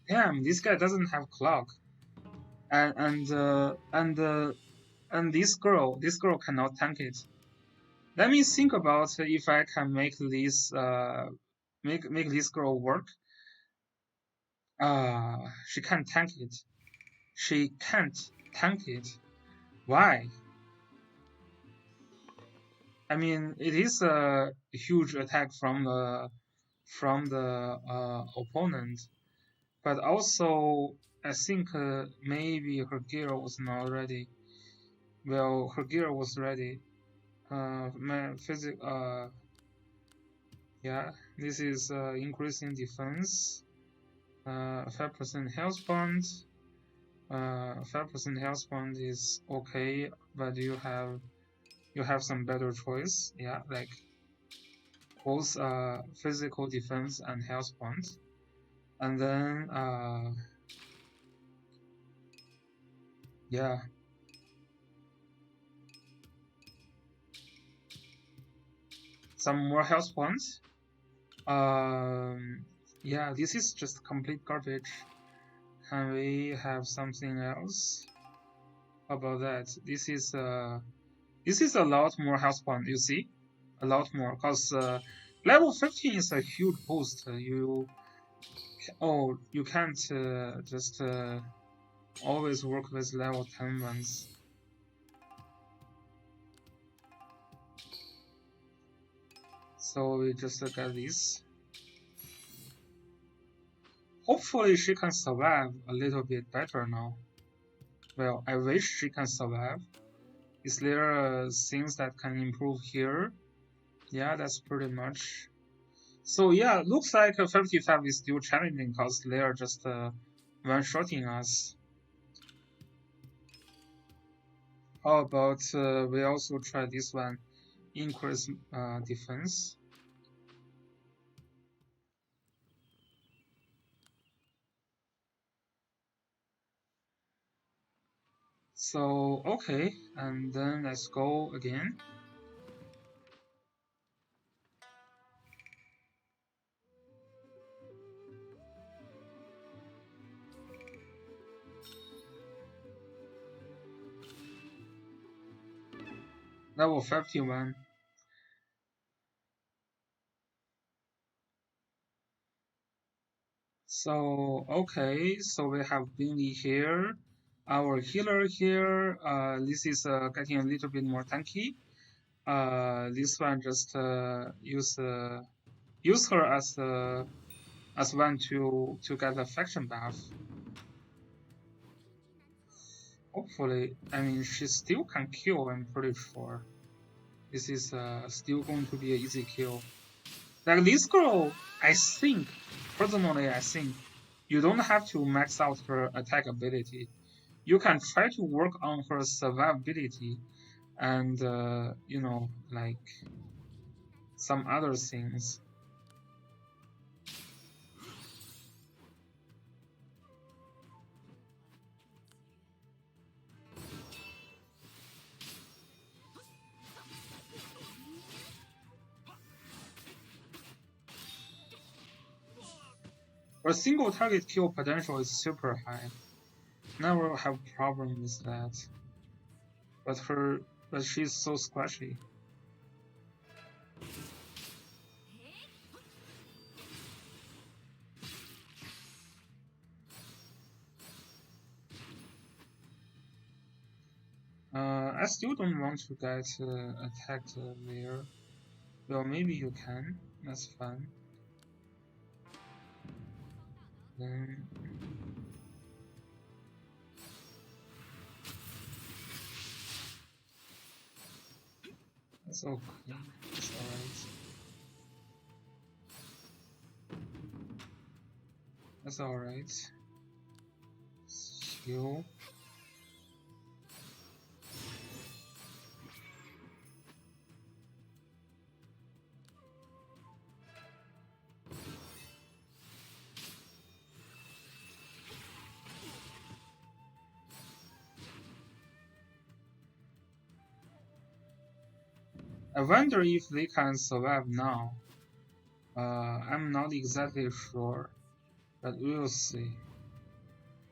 Damn, this guy doesn't have clock. And this girl cannot tank it. Let me think about if I can make this make this girl work. She can't tank it. She can't tank it. Why? I mean, it is a huge attack from the opponent, but also I think maybe her gear was not ready. Well, her gear was ready. My physic. Yeah, this is increasing defense. 5% health point. 5% health point is okay, but you have some better choice. Yeah, like both physical defense and health points. And then yeah, some more health points. Yeah, this is just complete garbage. Can we have something else about that? This is a lot more health point. You see, a lot more, because level 15 is a huge boost. You can't just always work with level 10 ones. So we just get this. Hopefully she can survive a little bit better now. Well, I wish she can survive. Is there things that can improve here? Yeah, that's pretty much. So yeah, looks like 55 is still challenging because they are just one-shotting us. How about we also try this one, increase defense. So okay, and then let's go again. Level 51. So okay, so we have Bingley here, our healer here. This is getting a little bit more tanky. This one just use her as one to get a faction buff. Hopefully, I mean she still can kill. I'm pretty sure this is still going to be an easy kill. Like this girl, I think personally, I think you don't have to max out her attack ability. You can try to work on her survivability and like some other things. Her single target kill potential is super high. Never have problem with that. But she's so squashy. I still don't want to get attacked there. Well, maybe you can. That's fine. Then that's okay. That's alright. That's alright. Skill. I wonder if they can survive now. I'm not exactly sure, but we'll see.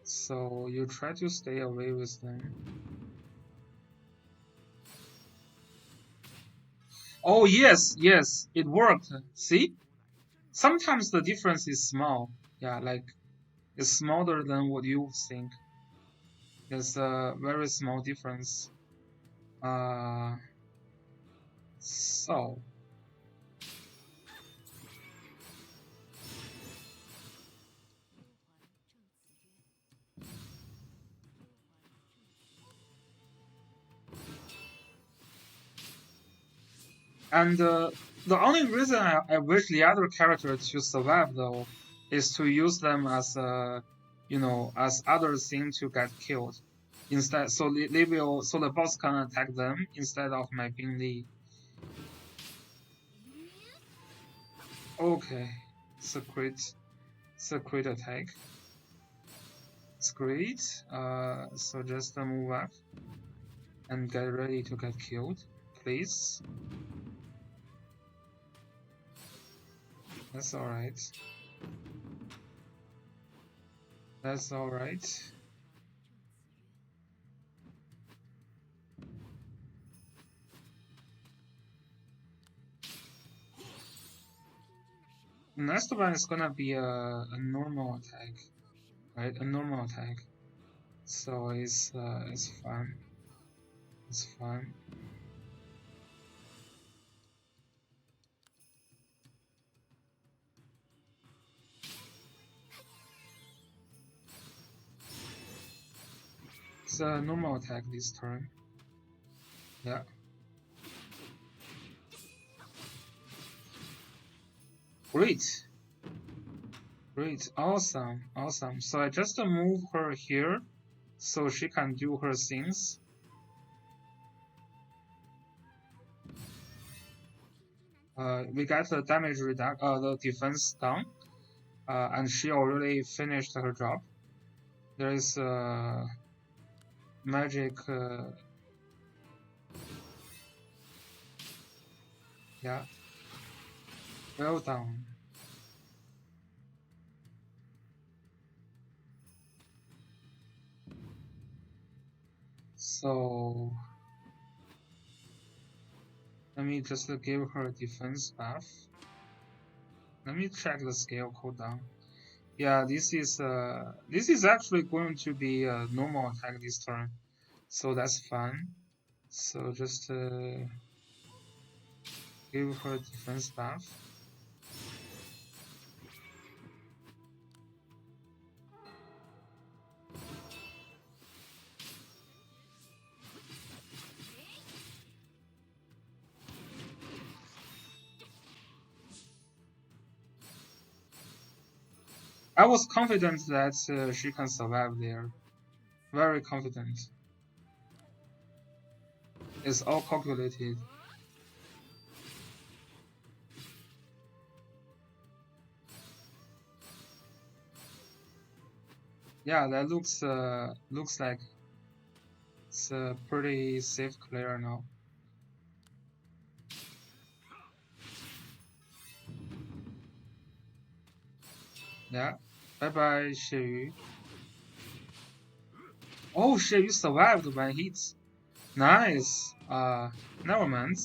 So you try to stay away with them. Oh yes, yes, it worked. See? Sometimes the difference is small. Yeah, like it's smaller than what you think. There's a very small difference. So and the only reason I wish the other character to survive though is to use them as as other thing to get killed instead, so they will, so the boss can attack them instead of my Bing Li. Okay, it's a great attack. It's great. So just move up and get ready to get killed, please. That's alright. That's alright. Next one is gonna be a normal attack, right? A normal attack. So it's fun. It's fun. It's a normal attack this turn. Yeah. Great. Great. Awesome. Awesome. So I just move her here so she can do her things. We got the damage reduction, the defense down, and she already finished her job. There is magic. Yeah. Well done. So let me just give her a defense buff. Let me check the scale cooldown. Yeah, this is actually going to be a normal attack this turn, so that's fun. So just give her defense buff. I was confident that she can survive there. Very confident. It's all calculated. Yeah, that looks like it's a pretty safe clear now. Yeah. Bye bye, Xie. Oh, Xie survived one hit. Nice. Never mind.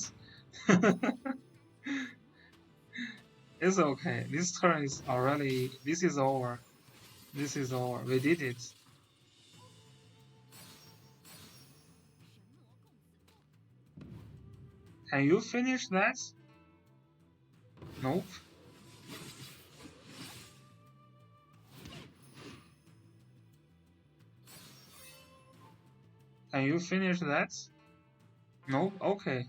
It's okay. This turn is already. This is over. This is over. We did it. Can you finish that? Nope. Can you finish that? Nope. Okay.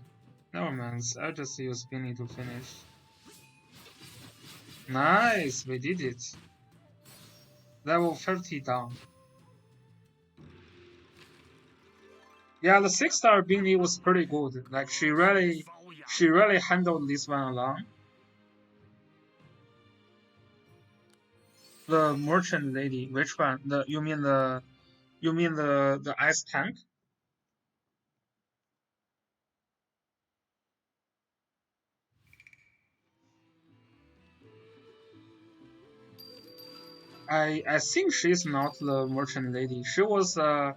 Never mind. I'll just use Spinny to finish. Nice. We did it. Level 50 down. Yeah, the 6-star Bingley was pretty good. Like she really handled this one alone. The merchant lady, which one? You mean the ice tank? I think she's not the merchant lady. She was the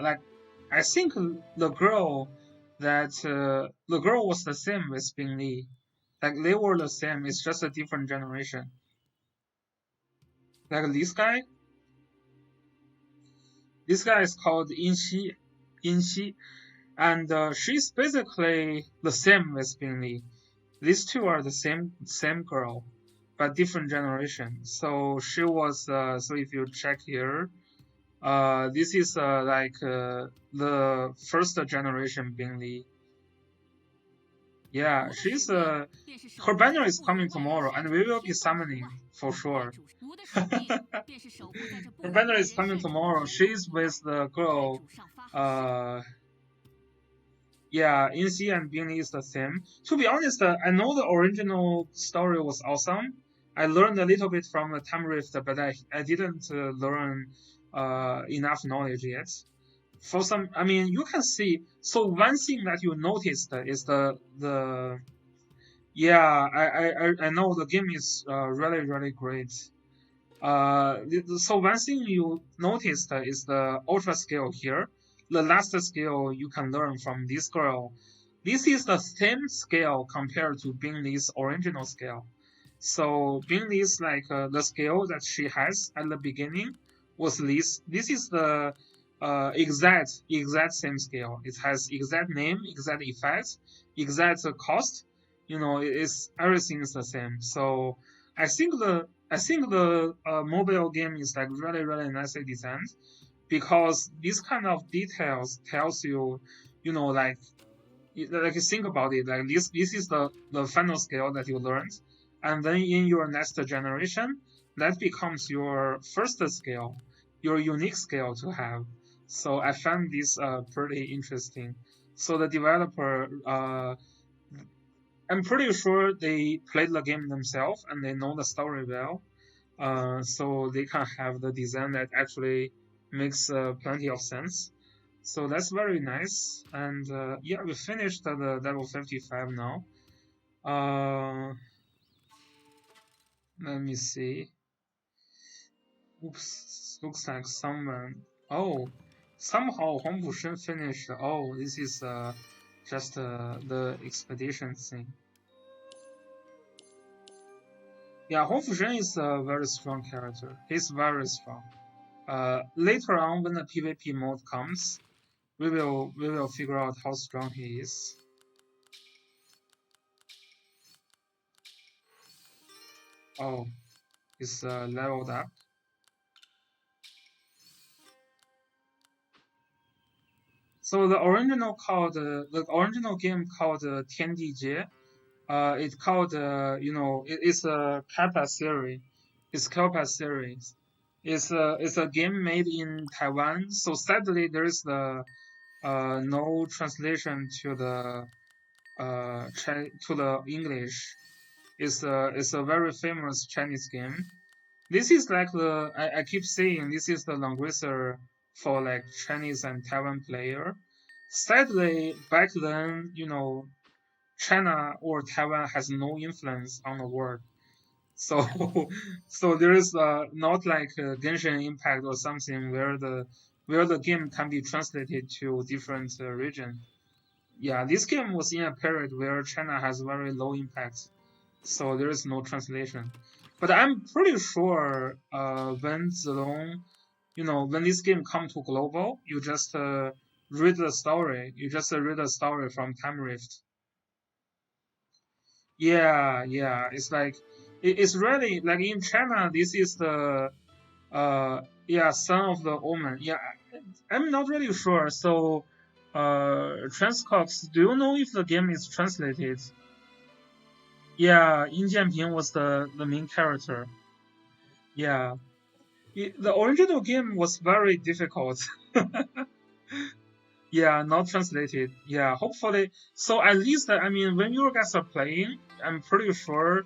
like I think the girl that the girl was the same with Bing Li. Like they were the same. It's just a different generation. Like this guy. This guy is called Inxi, and she's basically the same with Bing. These two are the same girl, but different generation. So she was so if you check here, this is the first generation Bing. Yeah, she's her banner is coming tomorrow, and we will be summoning for sure. Her banner is coming tomorrow. She's with the girl, yeah, Inxi and Bingli is the same. To be honest, I know the original story was awesome. I learned a little bit from the Time Rift, but I didn't learn enough knowledge yet. For some, I mean, you can see. So one thing that you noticed is the yeah, I know the game is really great. So one thing you noticed is the ultra skill here. The last skill you can learn from this girl. This is the same skill compared to Bingley's original skill. So Bingley's the skill that she has at the beginning was this. This is the exact same skill. It has exact name, exact effect, exact cost. You know, it's everything is the same. So I think the mobile game is like really nicely designed because these kind of details tells you, you know, like you think about it, like this is the final skill that you learned, and then in your next generation, that becomes your first skill, your unique skill to have. So I found this pretty interesting. So the developer I'm pretty sure they played the game themselves and they know the story well. So they can have the design that actually makes plenty of sense. So that's very nice. And yeah, we finished the level 55 now. Let me see. Oops, looks like someone. Oh, somehow Hong Bushen finished. Oh, this is just the expedition thing. Yeah, Hong Fushen is a very strong character. He's very strong. Later on, when the PvP mode comes, we will figure out how strong he is. Oh, he's leveled up. So the original game called Tiandijie. It's called it's a Kalpa series. It's Kalpa series. It's a game made in Taiwan. So sadly, there is no translation to the English. It's a very famous Chinese game. This is like I keep saying this is the languager for like Chinese and Taiwan player. Sadly, back then, China or Taiwan has no influence on the world. So, so there is not like a Genshin Impact or something where the game can be translated to different region. Yeah, this game was in a period where China has very low impact, so there is no translation. But I'm pretty sure when Zilong, when this game come to global, you just read the story. You just read the story from Time Rift. Yeah, yeah. It's like it's really like in China. This is the Son of the Omen. Yeah, I'm not really sure. So, Transcox, do you know if the game is translated? Yeah, Yin Jianping was the main character. Yeah, the original game was very difficult. Yeah, not translated. Yeah, hopefully. So at least, I mean, when you guys are playing, I'm pretty sure.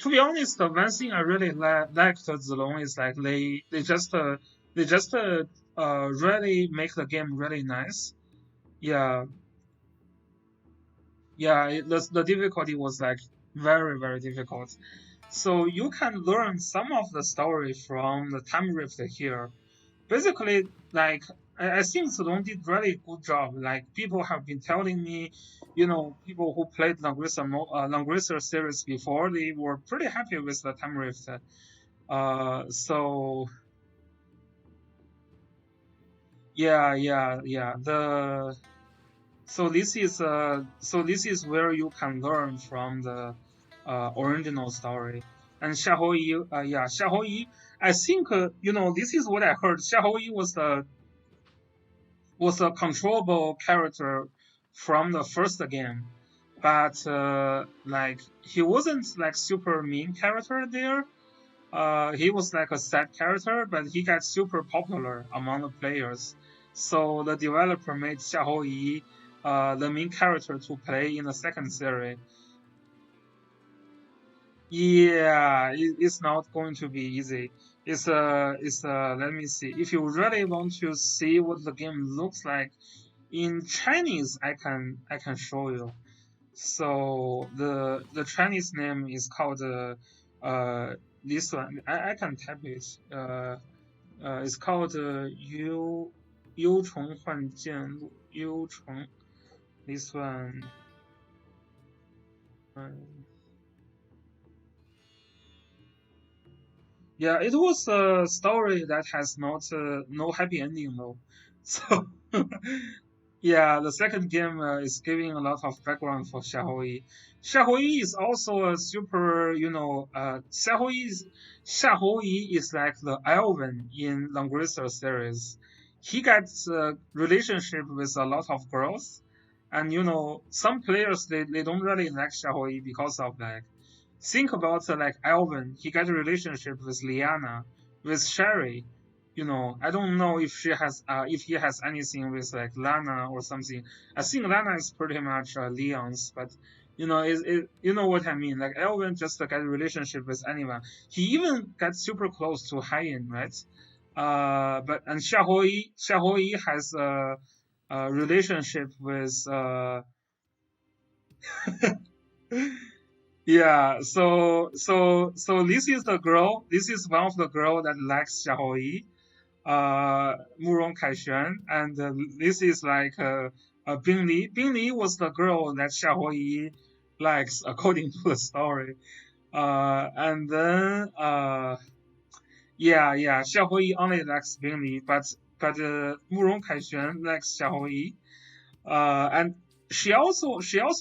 To be honest, the one thing I really liked Zilong is like they just really make the game really nice. Yeah, yeah. The difficulty was like very difficult. So you can learn some of the story from the time rift here. Basically, like I think Zilong did really good job. Like people have been telling me, people who played Langrisser series before, they were pretty happy with the time rift. So Yeah, yeah, yeah. The so this is where you can learn from the original story. And Xiaoyi, yeah, Xiaoyi. I think this is what I heard. Xiaoyi was a controllable character from the first game, but like he wasn't like super mean character there. He was like a sad character, but he got super popular among the players. So the developer made Xiahou Yi the main character to play in the second series. Yeah, it's not going to be easy. Let me see. If you really want to see what the game looks like in Chinese, I can show you. So the Chinese name is called this one. I can type it. It's called 幽虫幻剑录幽虫. This one. Uh, yeah, it was a story that has not no happy ending though. So yeah, the second game is giving a lot of background for Xiaohui. Xiaohui is also a super, Xiaohui is like the Elven in Langrisser series. He gets a relationship with a lot of girls, and some players they don't really like Xiaohui because of that. Think about like Alvin. He got a relationship with Liana, with Sherry. I don't know if he has anything with like Lana or something. I think Lana is pretty much Leon's, but you know what I mean. Like Alvin just got a relationship with anyone. He even got super close to Haiyan, right? But and Xiaohui has a relationship with Yeah, so this is the girl. This is one of the girl that likes Xiaoyi, Murong Kaixuan, and this is like Bing Li. Bing Li was the girl that Xiaoyi likes according to the story. And then yeah, Xiaoyi only likes Bing Li, but Murong Kaixuan likes Xiaoyi. And she also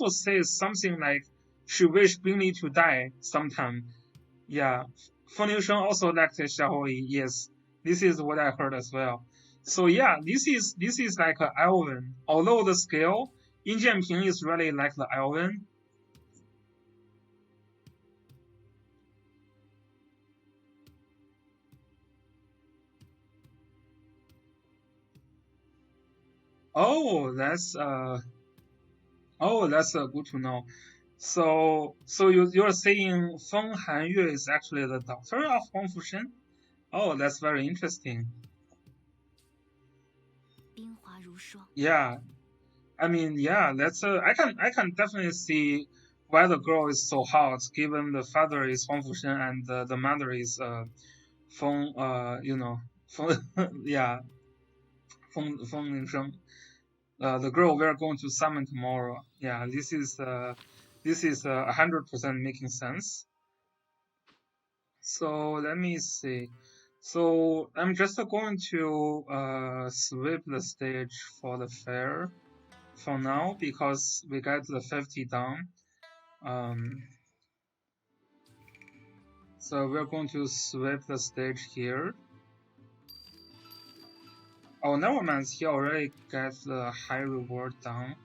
says something like she wished Bingley to die sometime. Yeah, Fen Liusheng also liked Xiaohui. Yes, this is what I heard as well. So yeah, this is like an Elven. Although the scale in Jianping is really like the Elven. Oh, that's good to know. So you're saying Feng Hanyue is actually the daughter of Huang Fushen? Oh, that's very interesting. Yeah, I mean, yeah, I can definitely see why the girl is so hot, given the father is Huang Fushen and the mother is Feng Feng yeah Feng Lingsheng. The girl we are going to summon tomorrow. Yeah, this is 100% making sense. So let me see. So I'm just going to sweep the stage for the fair for now because we got the 50 done. Um, so we're going to sweep the stage here. Oh, never mind. He already got the high reward done.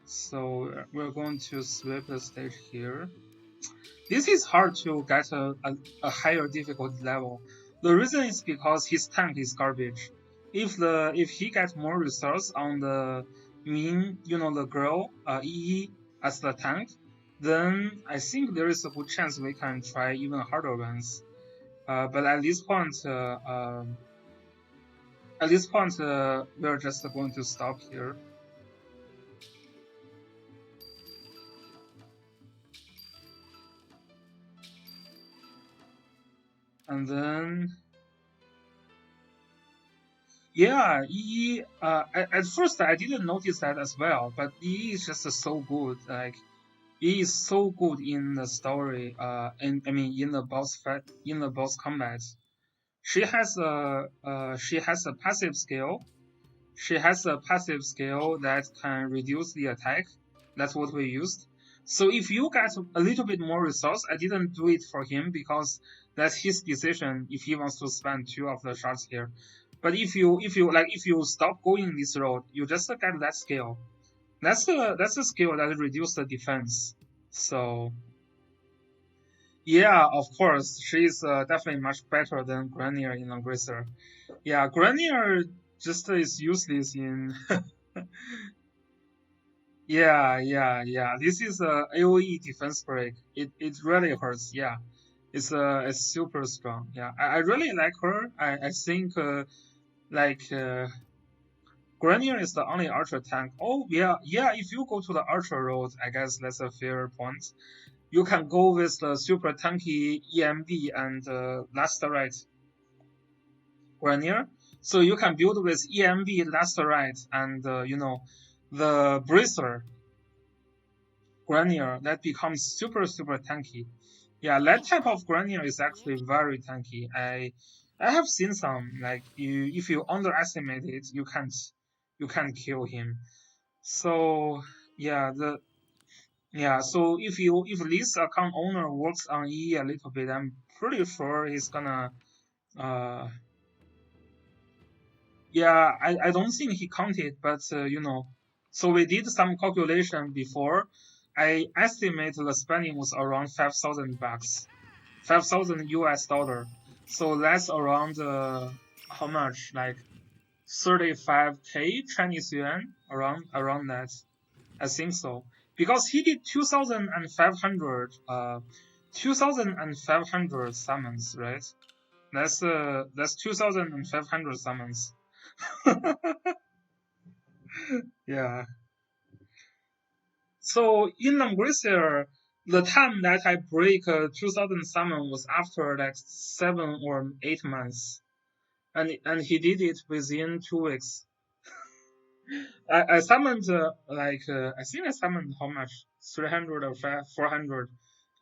So we're going to sweep the stage here. This is hard to get a higher difficulty level. The reason is because his tank is garbage. If he gets more resource on the mean, the girl Yi as the tank, then I think there is a good chance we can try even harder ones. But at this point, we're just going to stop here. And then, yeah, Yi. At first, I didn't notice that as well, but Yi is just so good. Like, Yi is so good in the story. And I mean, in the boss fight, in the boss combat, she has a passive skill. she has a passive skill that can reduce the attack. That's what we used. So if you get a little bit more resource, I didn't do it for him because that's his decision if he wants to spend 2 of the shots here. But if you stop going this road, you just get that skill. That's a skill that reduces the defense. So yeah, of course, she's definitely much better than Grenier in Aggressor. Yeah, Grenier just is useless in. Yeah. This is a AOE defense break. It really hurts. Yeah, it's super strong. Yeah, I really like her. I think like Grenier is the only archer tank. Oh yeah. If you go to the archer road, I guess that's a fair point. You can go with the super tanky EMB and last right Grenier. So you can build with EMB last right and the bracer Grenier that becomes super tanky. Yeah, that type of Grenier is actually very tanky. I have seen some like you if you underestimate it, you can't kill him. So yeah, so if this account owner works on E a little bit, I'm pretty sure he's gonna uh yeah, I don't think he counted, but so we did some calculation before. I estimate the spending was around $5,000, 5,000 US dollar. So that's around how much? Like 35K Chinese yuan, around that. I think so because he did 2,500 summons, right? That's 2,500 summons. Yeah. So in Langrisser, the time that I break 2,000 summon was after like 7 or 8 months, and he did it within 2 weeks. I summoned I think I summoned how much 300 or 400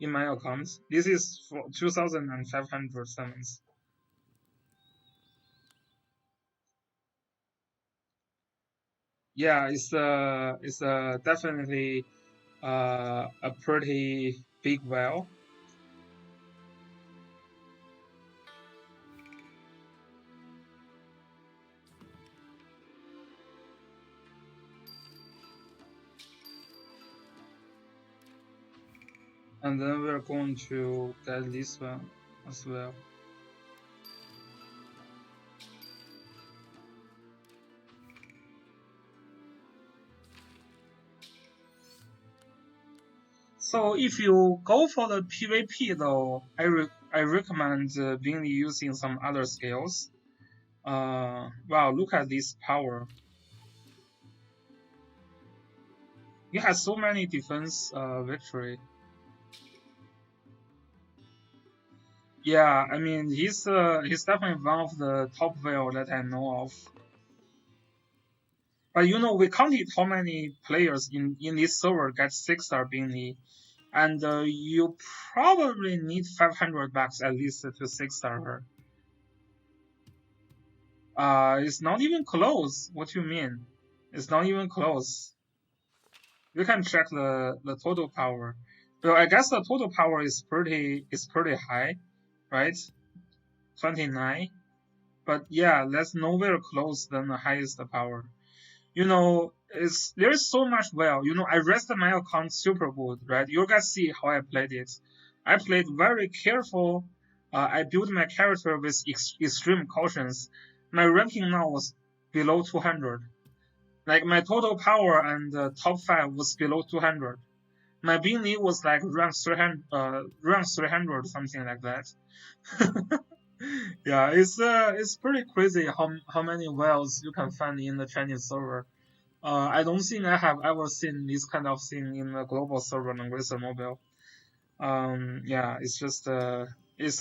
in my account. This is for 2,500 summons. Yeah, it's definitely a pretty big whale. And then we're going to get this one as well. So if you go for the PvP though, I recommend being using some other skills. Wow, look at this power. He has so many defense victory. Yeah, I mean he's definitely one of the top whale that I know of. But we counted how many players in this server get 6-star Bingley, and you probably need $500 at least to 6-star her. It's not even close. What do you mean? It's not even close. You can check the total power. Well, I guess the total power is pretty high, right? 29. But yeah, that's nowhere close than the highest power. There's so much well. I rested my account super good, right? You guys see how I played it. I played very careful. I built my character with extreme cautions. My ranking now was below 200. Like my total power and top 5 was below 200. My Bingley was like rank 300, something like that. Yeah, it's pretty crazy how many whales you can find in the Chinese server. I don't think I have ever seen this kind of thing in a global server on Razer Mobile. Yeah, it's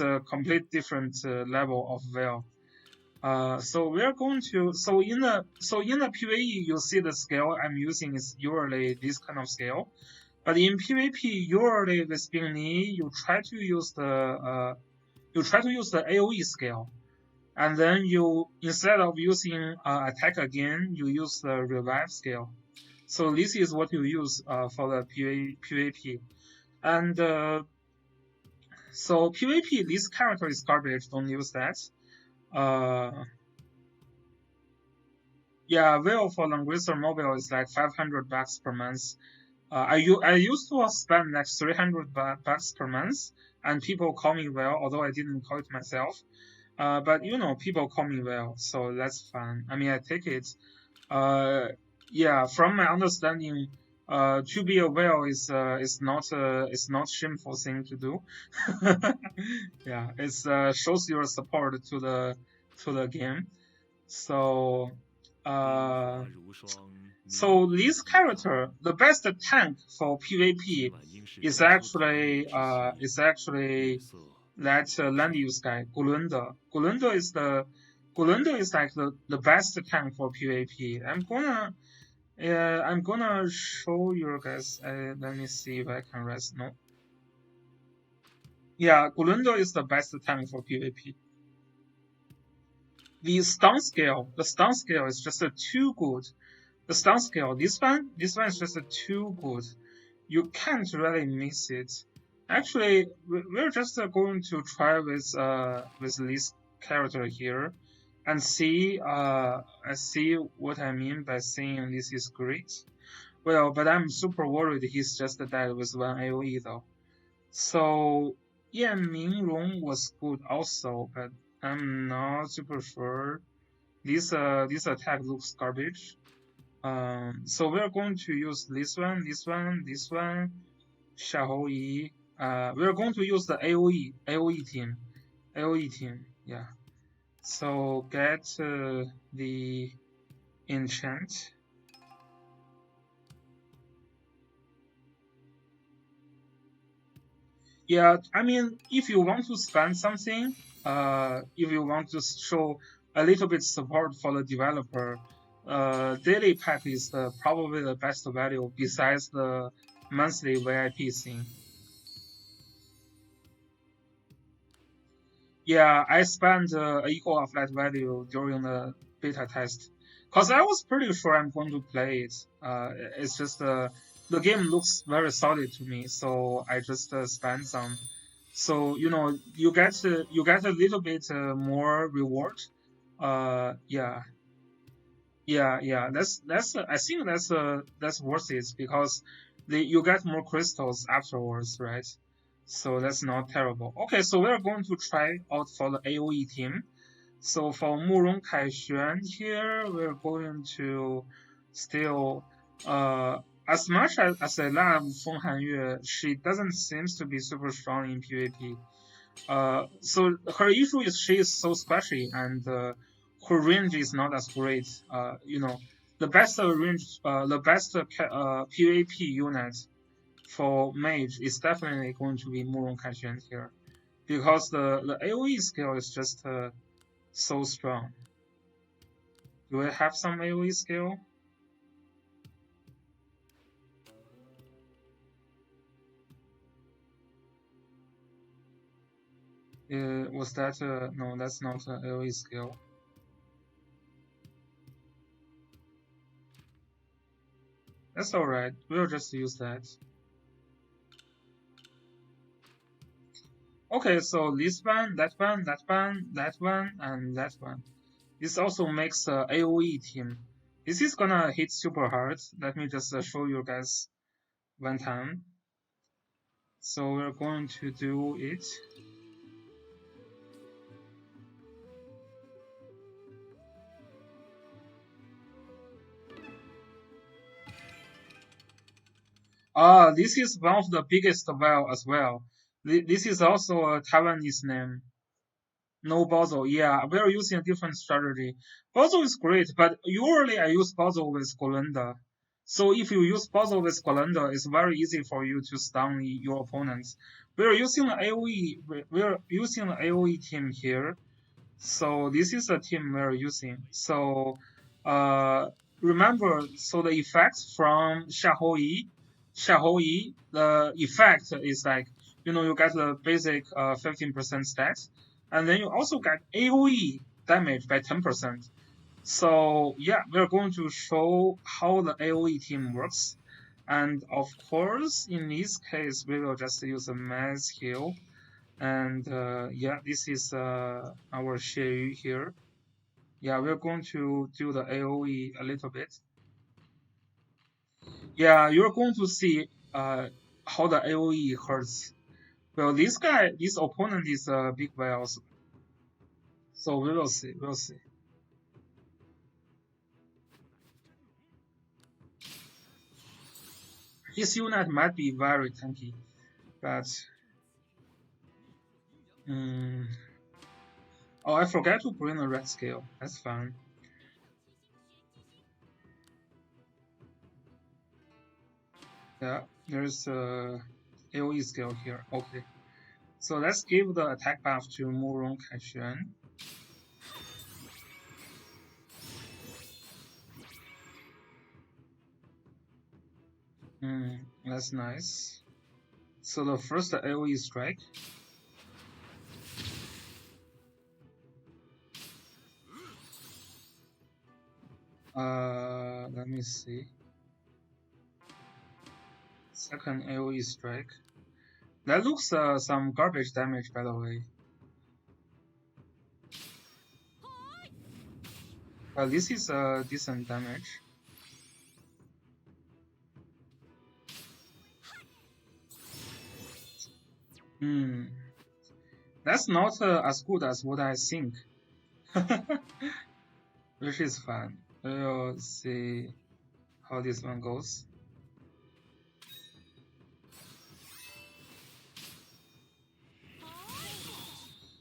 a complete different level of whale. So we are going to in the PvE you see the scale I'm using is usually this kind of scale, but in PvP usually with Bing Ni you try to use the AOE scale. And then you, instead of using attack again, you use the revive skill. So this is what you use for the PvP. And so PvP, this character is garbage, don't use that. Yeah, Will for Languister Mobile is like $500 per month. I used to spend like $300 per month, and people call me Will, although I didn't call it myself. But you know, people call me Will, so that's fine. I mean, I take it. Yeah, from my understanding, to be a whale is not shameful thing to do. Yeah, it's shows your support to the game. So, so this character, the best tank for PvP is actually that land use guy, Gulunda. Gulunda is like the best tank for PvP. I'm gonna show you guys. Let me see if I can rest. No. Yeah, Gulunda is the best tank for PvP. The stun scale is just too good. The stun scale, this one is just too good. You can't really miss it. Actually, we're just going to try with this character here, and see what I mean by saying this is great. Well, but I'm super worried he's just dead with one AoE though. So yeah, Mingrong was good also, but I'm not super sure. This attack looks garbage. So we're going to use this one, Xiahou Yi. We're going to use the AoE team, yeah. So get the enchant. Yeah, I mean, if you want to spend something, if you want to show a little bit support for the developer, daily pack is probably the best value besides the monthly VIP thing. Yeah, I spent equal of that value during the beta test, cause I was pretty sure I'm going to play it. It's just the game looks very solid to me, so I just spent some. So you know, you get a little bit more reward. Yeah, yeah. That's I think that's worth it because you get more crystals afterwards, right? So that's not terrible. Okay, so we're going to try out for the AoE team. So for Murong Kaixuan here, we're going to still, as much as I love Feng Hanyue, she doesn't seem to be super strong in PvP. So her issue is she is so squashy and her range is not as great. You know, the best PvP unit for mage is definitely going to be Murong Kaixuan here, because the AoE skill is just so strong. Do I have some AoE skill? Was that no? That's not an AoE skill. That's alright. We'll just use that. Okay, so this one, that one, that one, that one, and that one. This also makes a AoE team. This is gonna hit super hard. Let me just show you guys one time. So we're going to do it. This is one of the biggest whale as well. This is also a Taiwanese name. No Basil, yeah, we're using a different strategy. Basil is great, but usually I use Basil with Golenda. So if you use Basil with Golenda, it's very easy for you to stun your opponents. We're using the AoE team here. So this is the team we're using. So remember, so the effect from Xiahou Yi, the effect is like, you know, you get the basic 15% stats, and then you also get AoE. damage by 10%. So yeah, we're going to show how the AoE team works. And of course, in this case, we will just use a mass heal. And yeah, this is our Xie here. Yeah, we're going to do the AoE a little bit. Yeah, you're going to see how the AoE hurts. Well, this opponent is a big whale, so we will see, we'll see. His unit might be very tanky, but oh, I forgot to bring a red scale. That's fine. Yeah, there's a AoE skill here. Okay, so let's give the attack buff to Murong Kaixuan. That's nice. So the first AoE strike. Let me see. Second AoE strike. That looks some garbage damage, by the way. This is decent damage. That's not as good as what I think. Which is fine. We'll see how this one goes.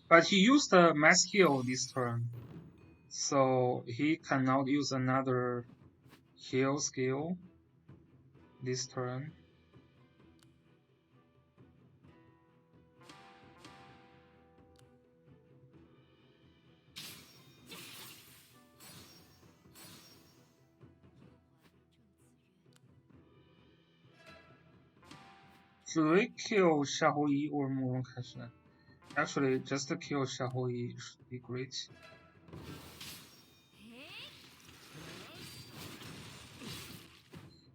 But he used a mass heal this turn, so he cannot use another heal skill this turn. Should we kill Xiaoyi or Murong Kaixuan? Actually, just to kill Xiaoyi should be great.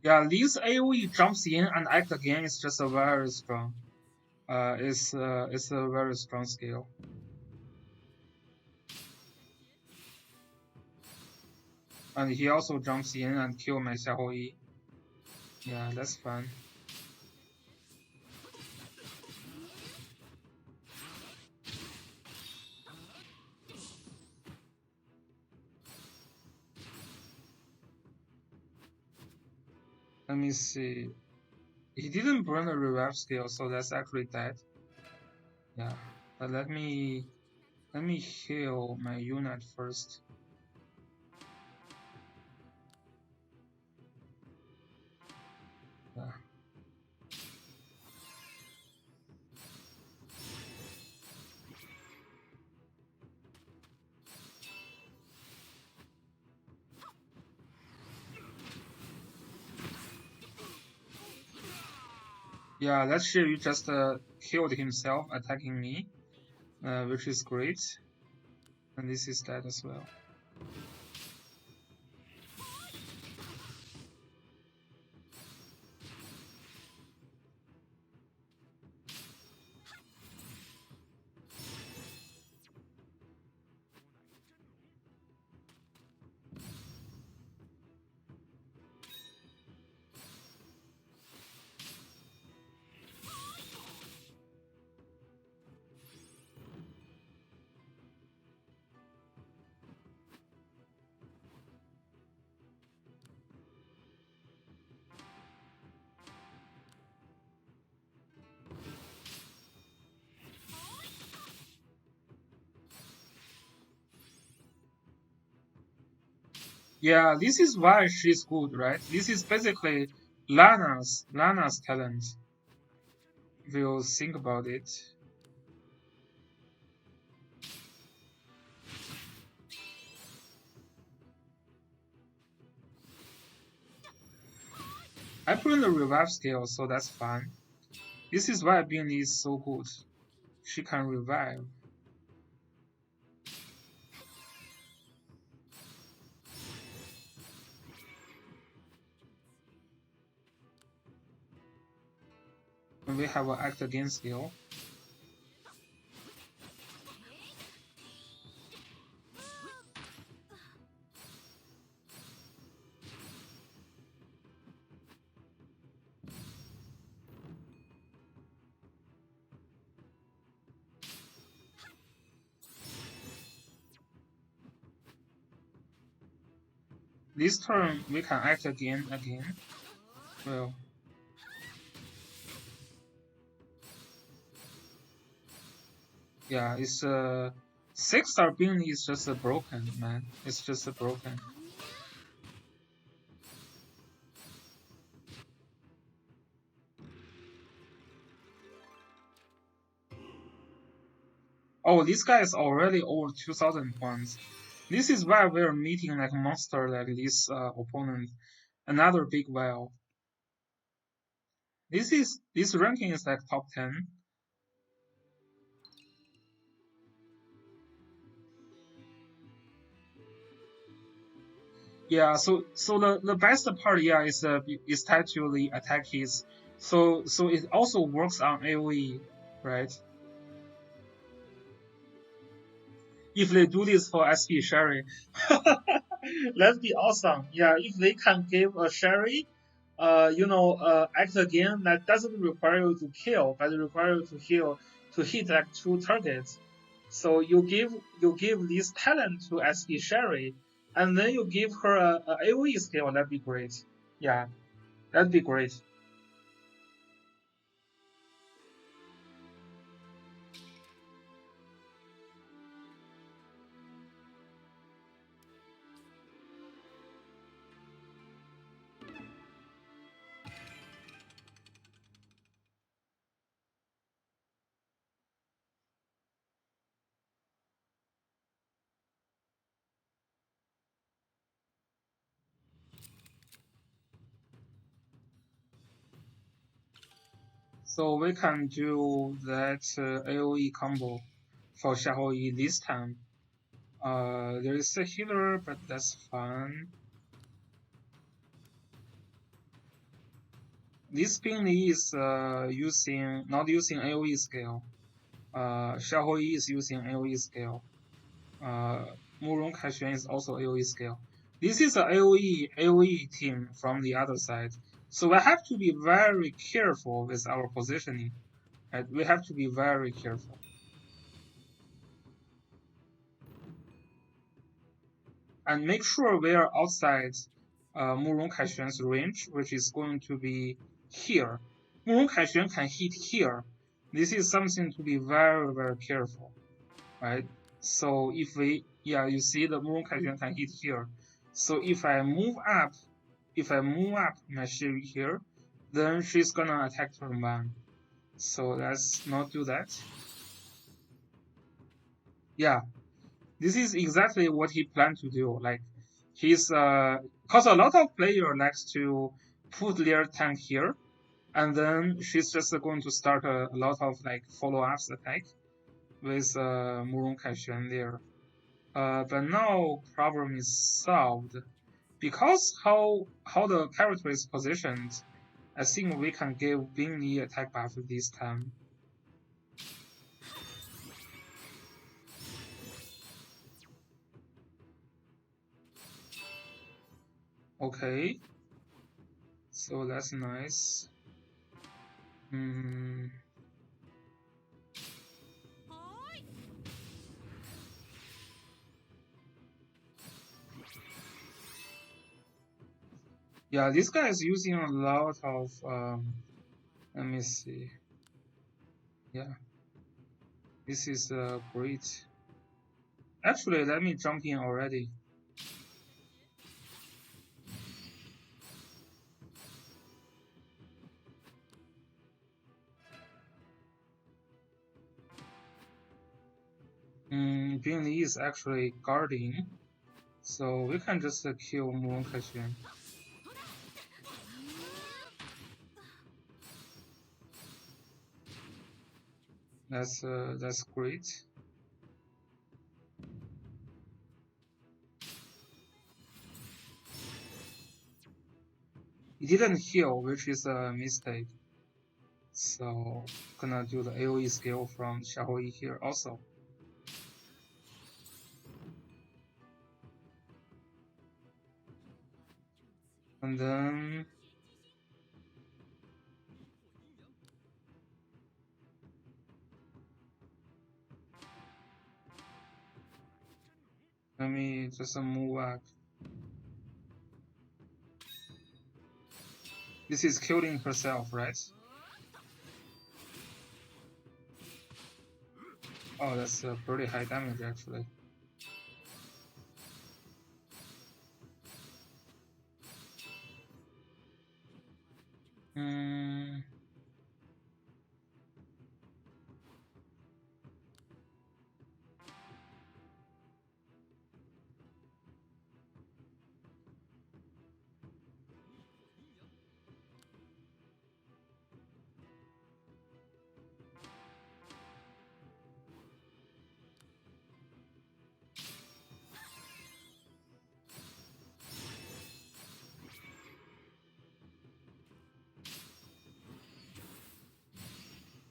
Yeah, this AoE jumps in and act again is just a very strong. It's a very strong skill. And he also jumps in and kills my Xiaoyi. Yeah, that's fun. Let me see. He didn't burn a revive skill, so that's actually dead. Yeah, but let me heal my unit first. Yeah. Yeah, that Shiryu just killed himself attacking me, which is great. And this is dead as well. Yeah, this is why she's good, right? This is basically Lana's talent. If you think about it. I put in the revive skill, so that's fine. This is why Bin is so good. She can revive. we have an act again skill. This turn we can act again. Well, yeah, it's 6-star being is just broken, man. It's just broken. Oh, this guy is already over 2,000 points. This is why we're meeting like monster like this opponent. Another big whale. This ranking is like top 10. Yeah, so the best part, yeah, is tied to the attack hits. So it also works on AoE, right? If they do this for SP Sherry, that'd be awesome. Yeah, if they can give a Sherry, act again that doesn't require you to kill, but it requires you to heal to hit like 2 targets. So you give this talent to SP Sherry, and then you give her a AoE skill. That'd be great. Yeah, that'd be great. So we can do that AoE combo for Xiaoyi this time. There is a healer, but that's fine. This Bingli is not using AoE scale. Xiaoyi is using AoE scale. Murong Kaixuan is also AoE scale. This is a AoE team from the other side. So we have to be very careful with our positioning. Right? We have to be very careful. And make sure we are outside Murong Kaixuan's range, which is going to be here. Murong Kaixuan can hit here. This is something to be very, very careful, right? So if you see the Murong Kaixuan can hit here. So if I move up my Shiri here, then she's gonna attack turn 1. So let's not do that. Yeah, this is exactly what he planned to do. Like he's cause a lot of player likes to put their tank here, and then she's just going to start a lot of like follow-ups attack with Murong Kaixuan there. But now problem is solved because how the character is positioned. I think we can give Bingli attack buff this time. Okay, so that's nice. Yeah, this guy is using a lot of let me see. Yeah, this is great. Actually, let me jump in already. Bingli is actually guarding, so we can just kill Murong Kaixuan. That's great. He didn't heal, which is a mistake. So gonna do the AoE skill from Xiaoyi here also. And then let me just move back. This is killing herself, right? Oh, that's a pretty high damage actually.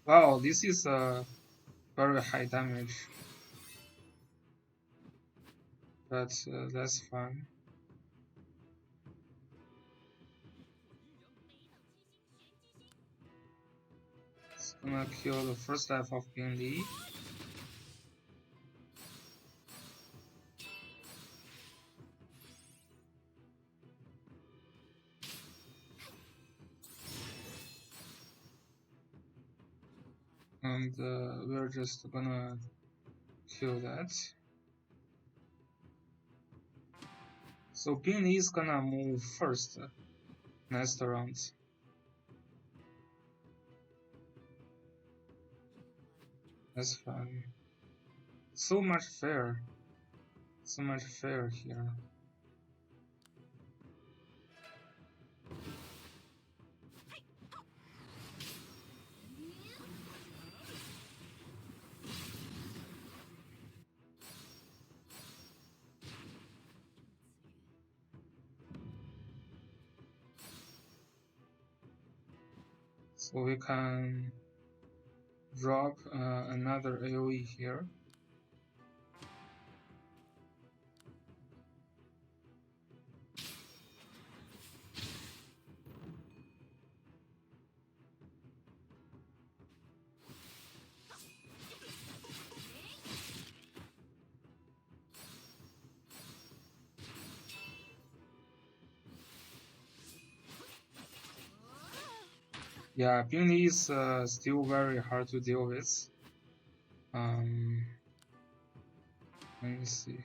Wow, this is a very high damage, but that's fine. It's gonna kill the first life of Bing Li. And we're just gonna kill that. So Bing Li is gonna move first next round. That's fine. So much fair. So much fair here. So we can drop another AoE here. Yeah, Bing Li is still very hard to deal with. Let me see.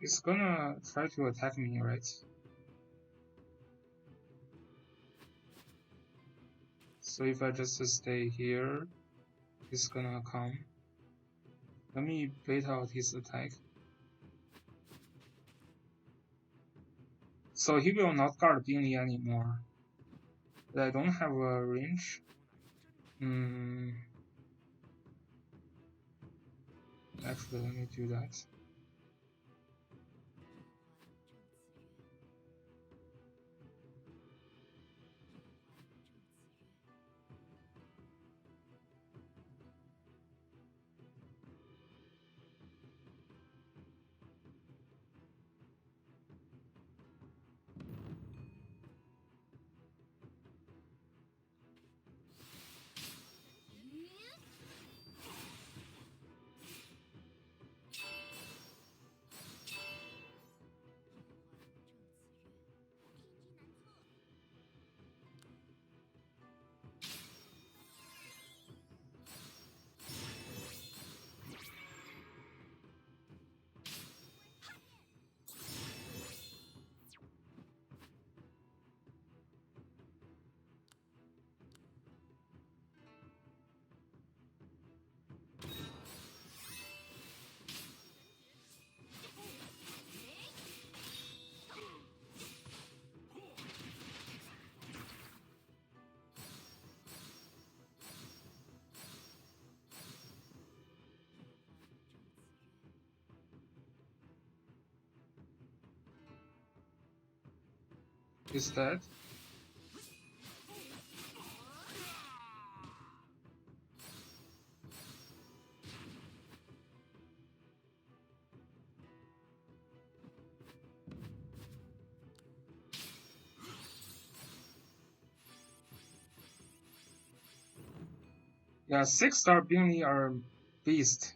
It's gonna try to attack me, right? So if I just stay here, he's gonna come. Let me bait out his attack. So he will not guard Bing Li anymore. But I don't have a range. Actually, let me do that. He's dead. Yeah, 6-star Bingley are beast.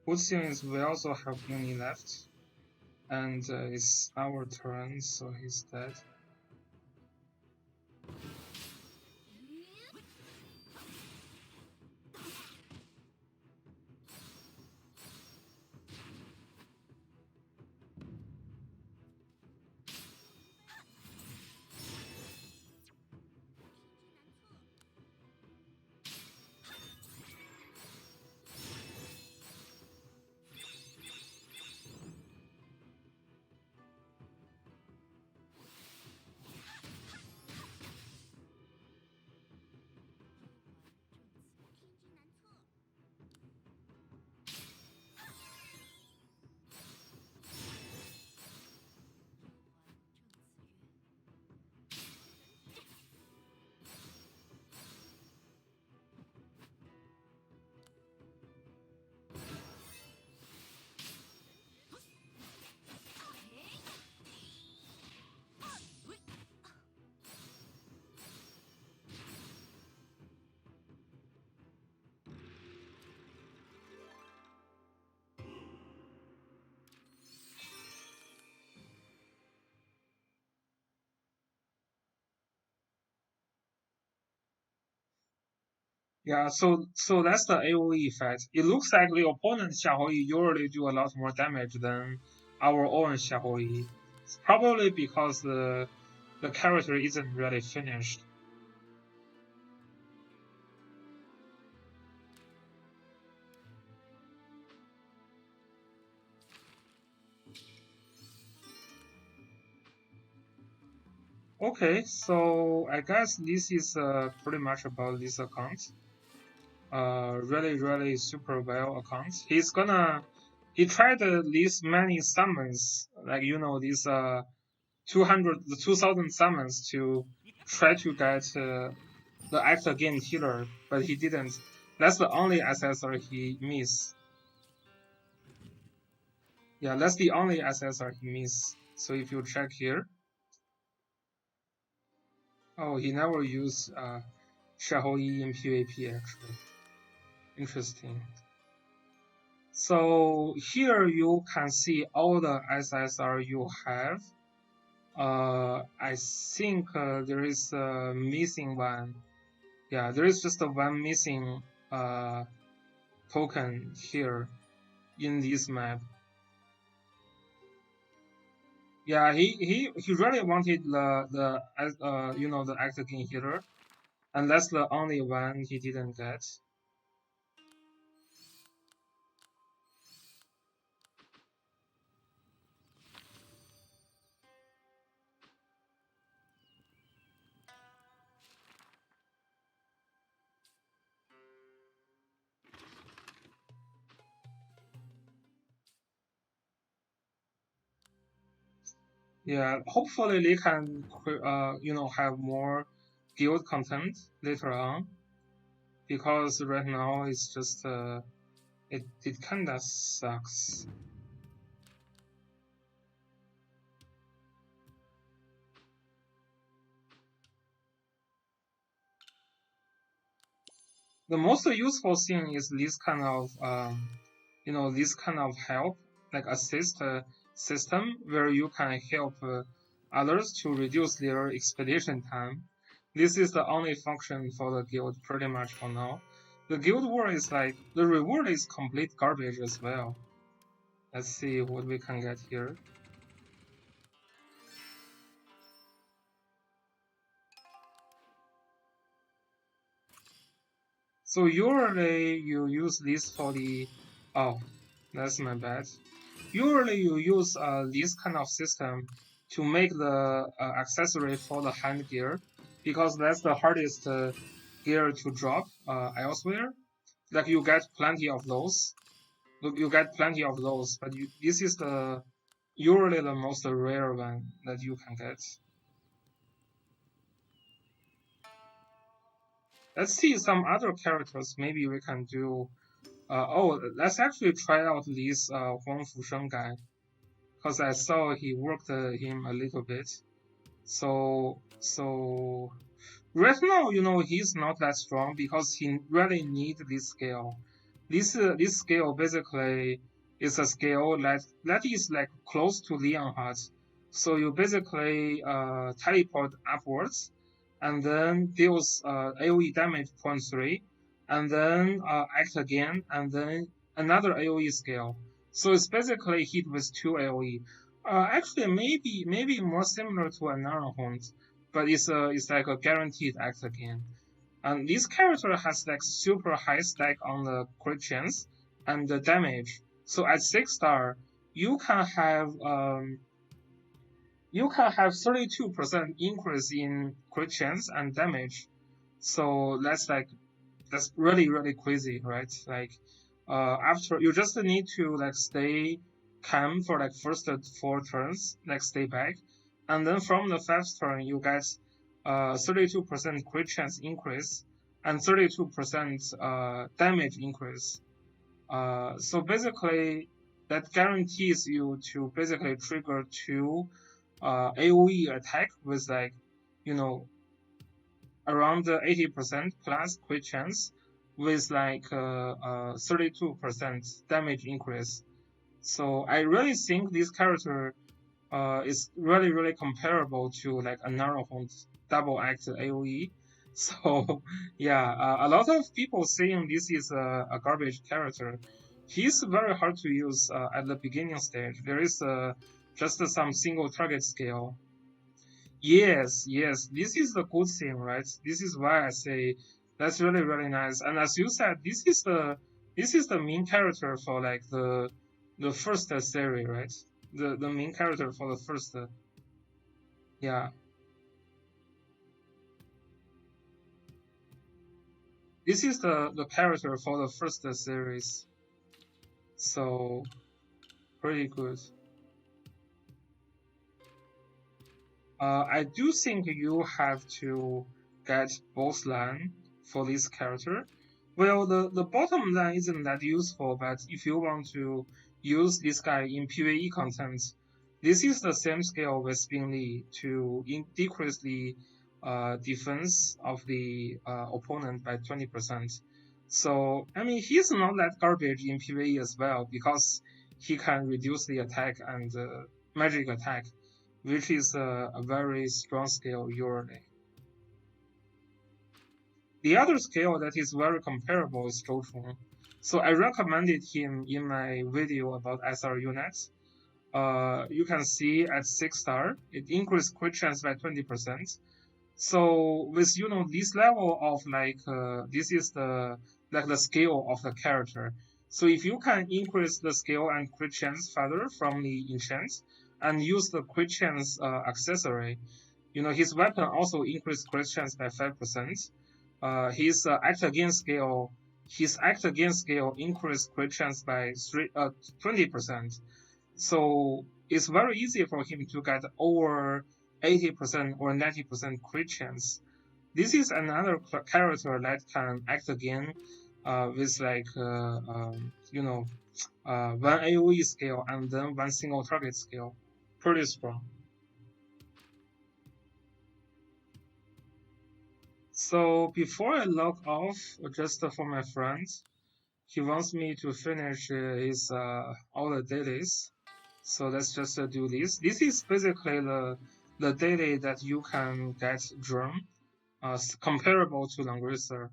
Good thing is we also have Bingley left. And it's our turn, so he's dead. Yeah, so that's the AoE effect. It looks like the opponent Xiaoyi usually do a lot more damage than our own Xiaoyi. Probably because the character isn't really finished. Okay, so I guess this is pretty much about this account. Really super well account. He tried these many summons, like these 2,000 summons to try to get the actor game healer, but he didn't. That's the only assessor he missed. Yeah, that's the only assessor he missed. So if you check here, oh, he never used Shaoyi in PvP actually. Interesting. So here you can see all the SSR you have. I think there is a missing one. Yeah, there is just one missing token here in this map. Yeah, he really wanted the active king healer, and that's the only one he didn't get. Yeah, hopefully they can have more guild content later on, because right now it's just it kinda sucks. The most useful thing is this kind of this kind of help, like assist system, where you can help others to reduce their expedition time. This is the only function for the guild pretty much for now. The guild war is like the reward is complete garbage as well. Let's see what we can get here. So usually you use this for the, oh, that's my bad. usually you use this kind of system to make the accessory for the hand gear because that's the hardest gear to drop elsewhere. Like you get plenty of those. You get plenty of those, but this is the usually the most rare one that you can get. Let's see some other characters. Maybe we can do. Let's actually try out this Huang Fusheng guy because I saw he worked him a little bit. So right now, he's not that strong because he really need this scale. This scale basically is a scale that is like close to Leonhardt. So you basically teleport upwards, and then deals AOE damage 0.3, and then act again, and then another AOE scale. So it's basically hit with 2 AOE. Actually, maybe more similar to a Narahont, but it's like a guaranteed act again. And this character has like super high stack on the crit chance and the damage. So at 6-star, you can have 32% increase in crit chance and damage. So that's really crazy, right? Like after you just need to like stay calm for like first 4 turns, like stay back, and then from the 5th turn you get 32% crit chance increase and 32% damage increase. So basically that guarantees you to basically trigger 2 AOE attack with like around 80% plus crit chance with like 32% damage increase. So I really think this character is really comparable to like a Naruto double act AOE. So yeah, a lot of people saying this is a garbage character. He's very hard to use at the beginning stage. There is just some single target scale. Yes, this is the good thing, right? This is why I say that's really nice. And as you said, this is the main character for like the first series, right? The main character for the first, yeah. This is the character for the first series, so pretty good. I do think you have to get both line for this character. Well, the bottom line isn't that useful, but if you want to use this guy in PvE content, this is the same scale with Bing Li to decrease the defense of the opponent by 20%. So, I mean, he's not that garbage in PvE as well because he can reduce the attack and magic attack, which is a very strong skill usually. The other skill that is very comparable is Zhou Chong. So I recommended him in my video about SR units. You can see at 6-star, it increased crit chance by 20%. So with this level of like this is the skill of the character. So if you can increase the skill and crit chance further from the enchant and use the crit chance accessory, his weapon also increased crit chance by 5%. His act against scale increased crit chance by 20%. So it's very easy for him to get over 80% or 90% crit chance. This is another character that can act again with like one AOE scale and then one single target scale. Pretty strong. So before I log off, just for my friend, he wants me to finish his all the dailies. So let's just do this. This is basically the daily that you can get Germ, comparable to Langrisser.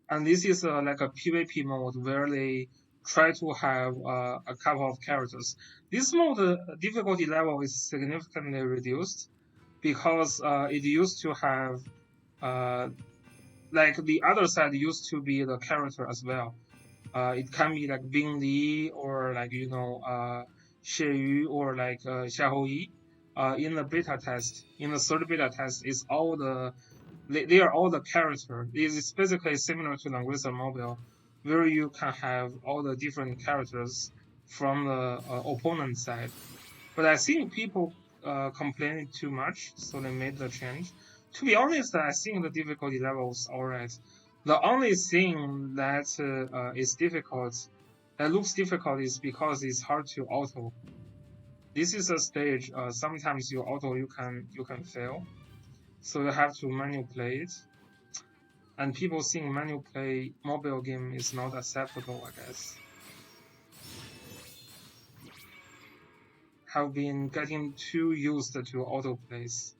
And this is like a PvP mode where they try to have a couple of characters. This mode difficulty level is significantly reduced because it used to have like the other side used to be the character as well. It can be like Bing Li or like Xie Yu or like Xiahou Yi. In the beta test, in the third beta test, is all they are all the character. It is basically similar to Languisa Mobile, where you can have all the different characters from the opponent side. But I think people complained too much, so they made the change. To be honest, I think the difficulty level is alright. The only thing that is difficult, that looks difficult, is because it's hard to auto. This is a stage. Sometimes you auto, you can fail, so you have to manual play it. And people think manual play mobile game is not acceptable, I guess. Have been getting too used to autoplays.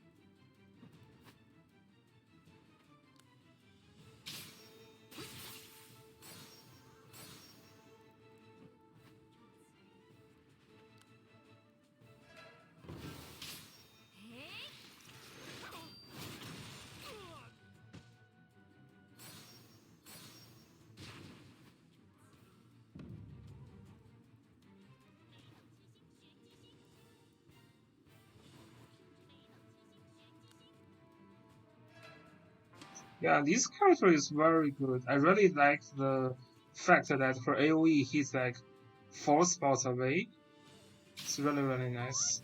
Yeah, this character is very good. I really like the fact that for AoE he's like 4 spots away. It's really, really nice.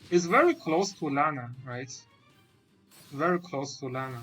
It's very close to Lana, right? Very close to Lana.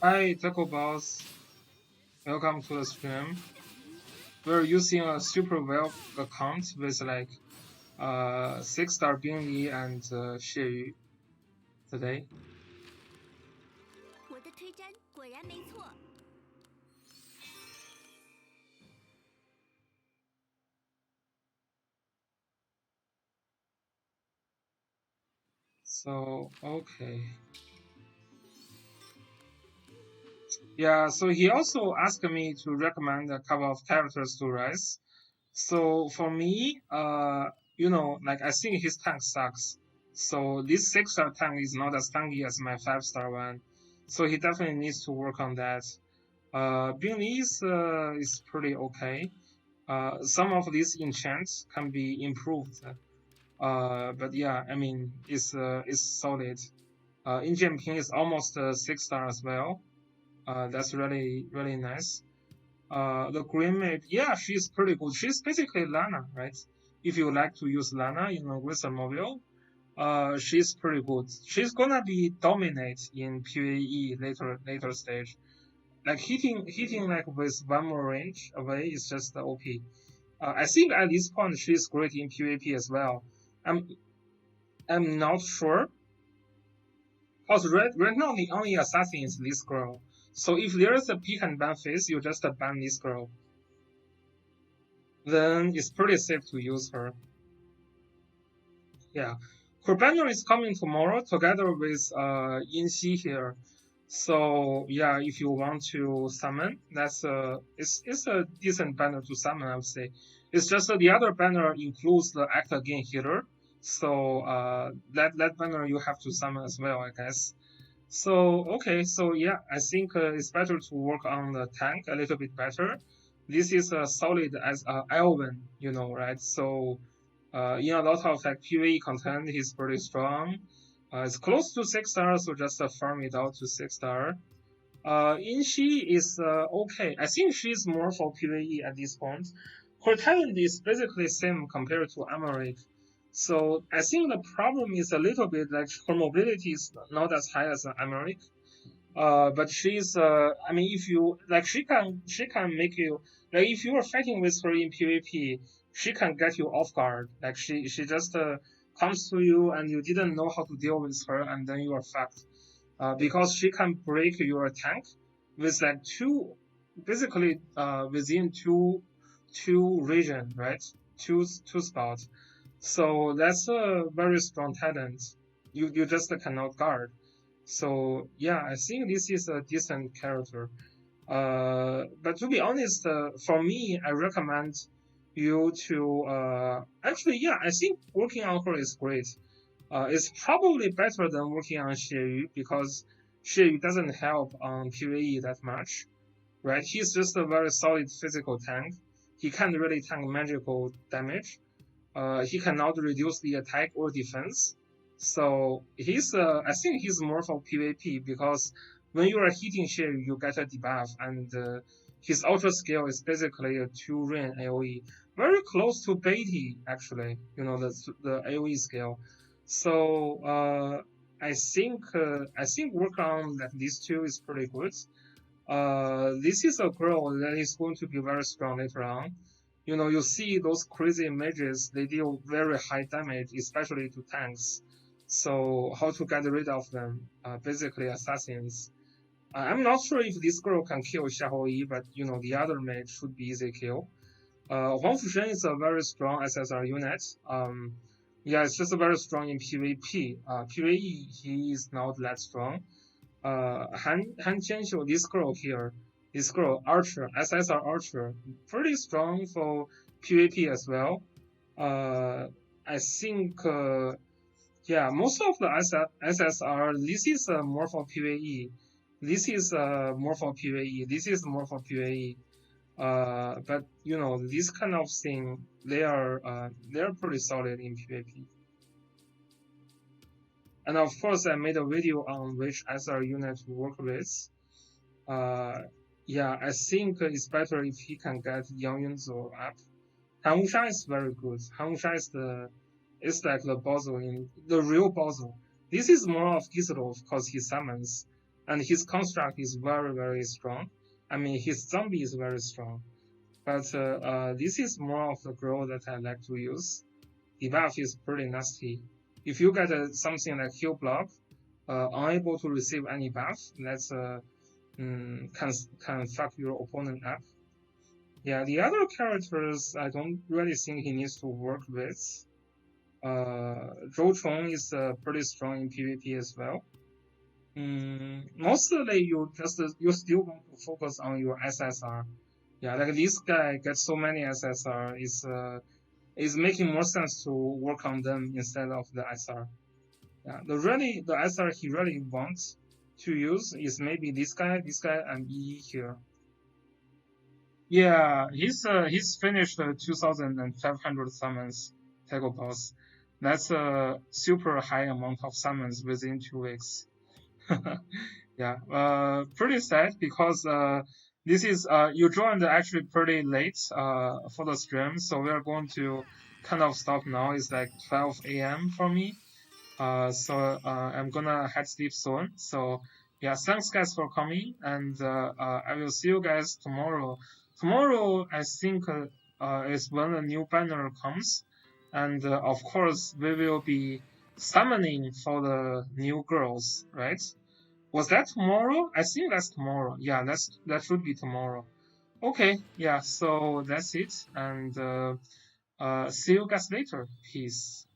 Hi, Taco Boss. Welcome to the stream. We're using a super well account with like 6-star Bing Yi and Xie Yu today. So, okay. Yeah, so he also asked me to recommend a couple of characters to rise. So for me, like I think his tank sucks. So this 6-star tank is not as tanky as my 5-star one. So he definitely needs to work on that. Bing is pretty okay. Some of these enchants can be improved. But yeah, I mean, it's solid. Injun Ping is almost a 6-star as well. That's really, really nice. The Green Maid, yeah, she's pretty good. She's basically Lana, right? If you like to use Lana in a Wizard Mobile, she's pretty good. She's gonna be dominate in PvE later stage. Like hitting like with one more range away is just OP. I think at this point she's great in PvP as well. I'm not sure. Because right now the only assassin is this girl. So if there is a pick and ban phase, you just ban this girl. Then it's pretty safe to use her. Yeah. Her banner is coming tomorrow together with Yinxi here. So yeah, if you want to summon, it's a decent banner to summon, I would say. It's just that the other banner includes the act again healer. So that banner you have to summon as well, I guess. So okay, so yeah, I think it's better to work on the tank a little bit better. This is a solid as Elven, right? So in a lot of like PvE content, he's pretty strong. It's close to 6 stars, so just farm it out to 6 star. In she is okay. I think she's more for PvE at this point. Her talent is basically same compared to Amaric. So I think the problem is a little bit like her mobility is not as high as Amaric. But she's I mean if you like she can make you like if you are fighting with her in PvP, she can get you off guard. Like she just comes to you and you didn't know how to deal with her and then you are fucked. Because she can break your tank with like basically within two region, right? Two spots. So that's a very strong talent. You just cannot guard. So yeah, I think this is a decent character. But to be honest, for me, I recommend you to actually, yeah, I think working on her is great. It's probably better than working on Xie because Xie doesn't help on PvE that much, right? He's just a very solid physical tank. He can't really tank magical damage. He cannot reduce the attack or defense. So I think he's more for PvP because when you are hitting Xie, you get a debuff, and his ultra skill is basically a 2 ring AoE, very close to Beatty actually. You know the AoE skill. So I think work on like these two is pretty good. This is a girl that is going to be very strong later on. You know, you see those crazy mages, they deal very high damage, especially to tanks. So how to get rid of them? Basically assassins. I'm not sure if this girl can kill Xiaoyi, but you know the other mage should be easy kill. Huang Fushen is a very strong SSR unit. Yeah, it's just very strong in PvP. PvE, he is not that strong. Han Jianxiu, this girl here, this girl Archer, SSR Archer, pretty strong for PvP as well. I think, yeah, most of the SSR, this is more for PvE. This is more for PvE. This is more for PvE. But you know, this kind of thing, they are pretty solid in PvP. And of course, I made a video on which SR unit to work with. Yeah, I think it's better if he can get Yang Yunzu up. Han Wushang is very good. Han Wushang is like the Bozo in the real Bozo. This is more of Giselov because he summons, and his construct is very very strong. I mean, his zombie is very strong, but this is more of the girl that I like to use. Debuff is pretty nasty. If you get something like heal block, unable to receive any buff, that's can fuck your opponent up. Yeah, the other characters I don't really think he needs to work with. Zhou Chong is pretty strong in PvP as well. Mostly you still want to focus on your SSR. Yeah, like this guy gets so many SSR is making more sense to work on them instead of the SR. Yeah, the SR he really wants to use is maybe this guy, and EE here. Yeah, he's finished 2,500 summons Tackle Boss. That's a super high amount of summons within 2 weeks. Yeah, pretty sad because this is you joined actually pretty late for the stream, so we are going to kind of stop now. It's like 12 a.m. for me. So I'm gonna head sleep soon. So yeah, thanks guys for coming, and I will see you guys tomorrow. Tomorrow I think is when a new banner comes, and of course we will be summoning for the new girls, right? Was that tomorrow? I think that's tomorrow. Yeah, that should be tomorrow. Okay, yeah. So that's it, and see you guys later. Peace.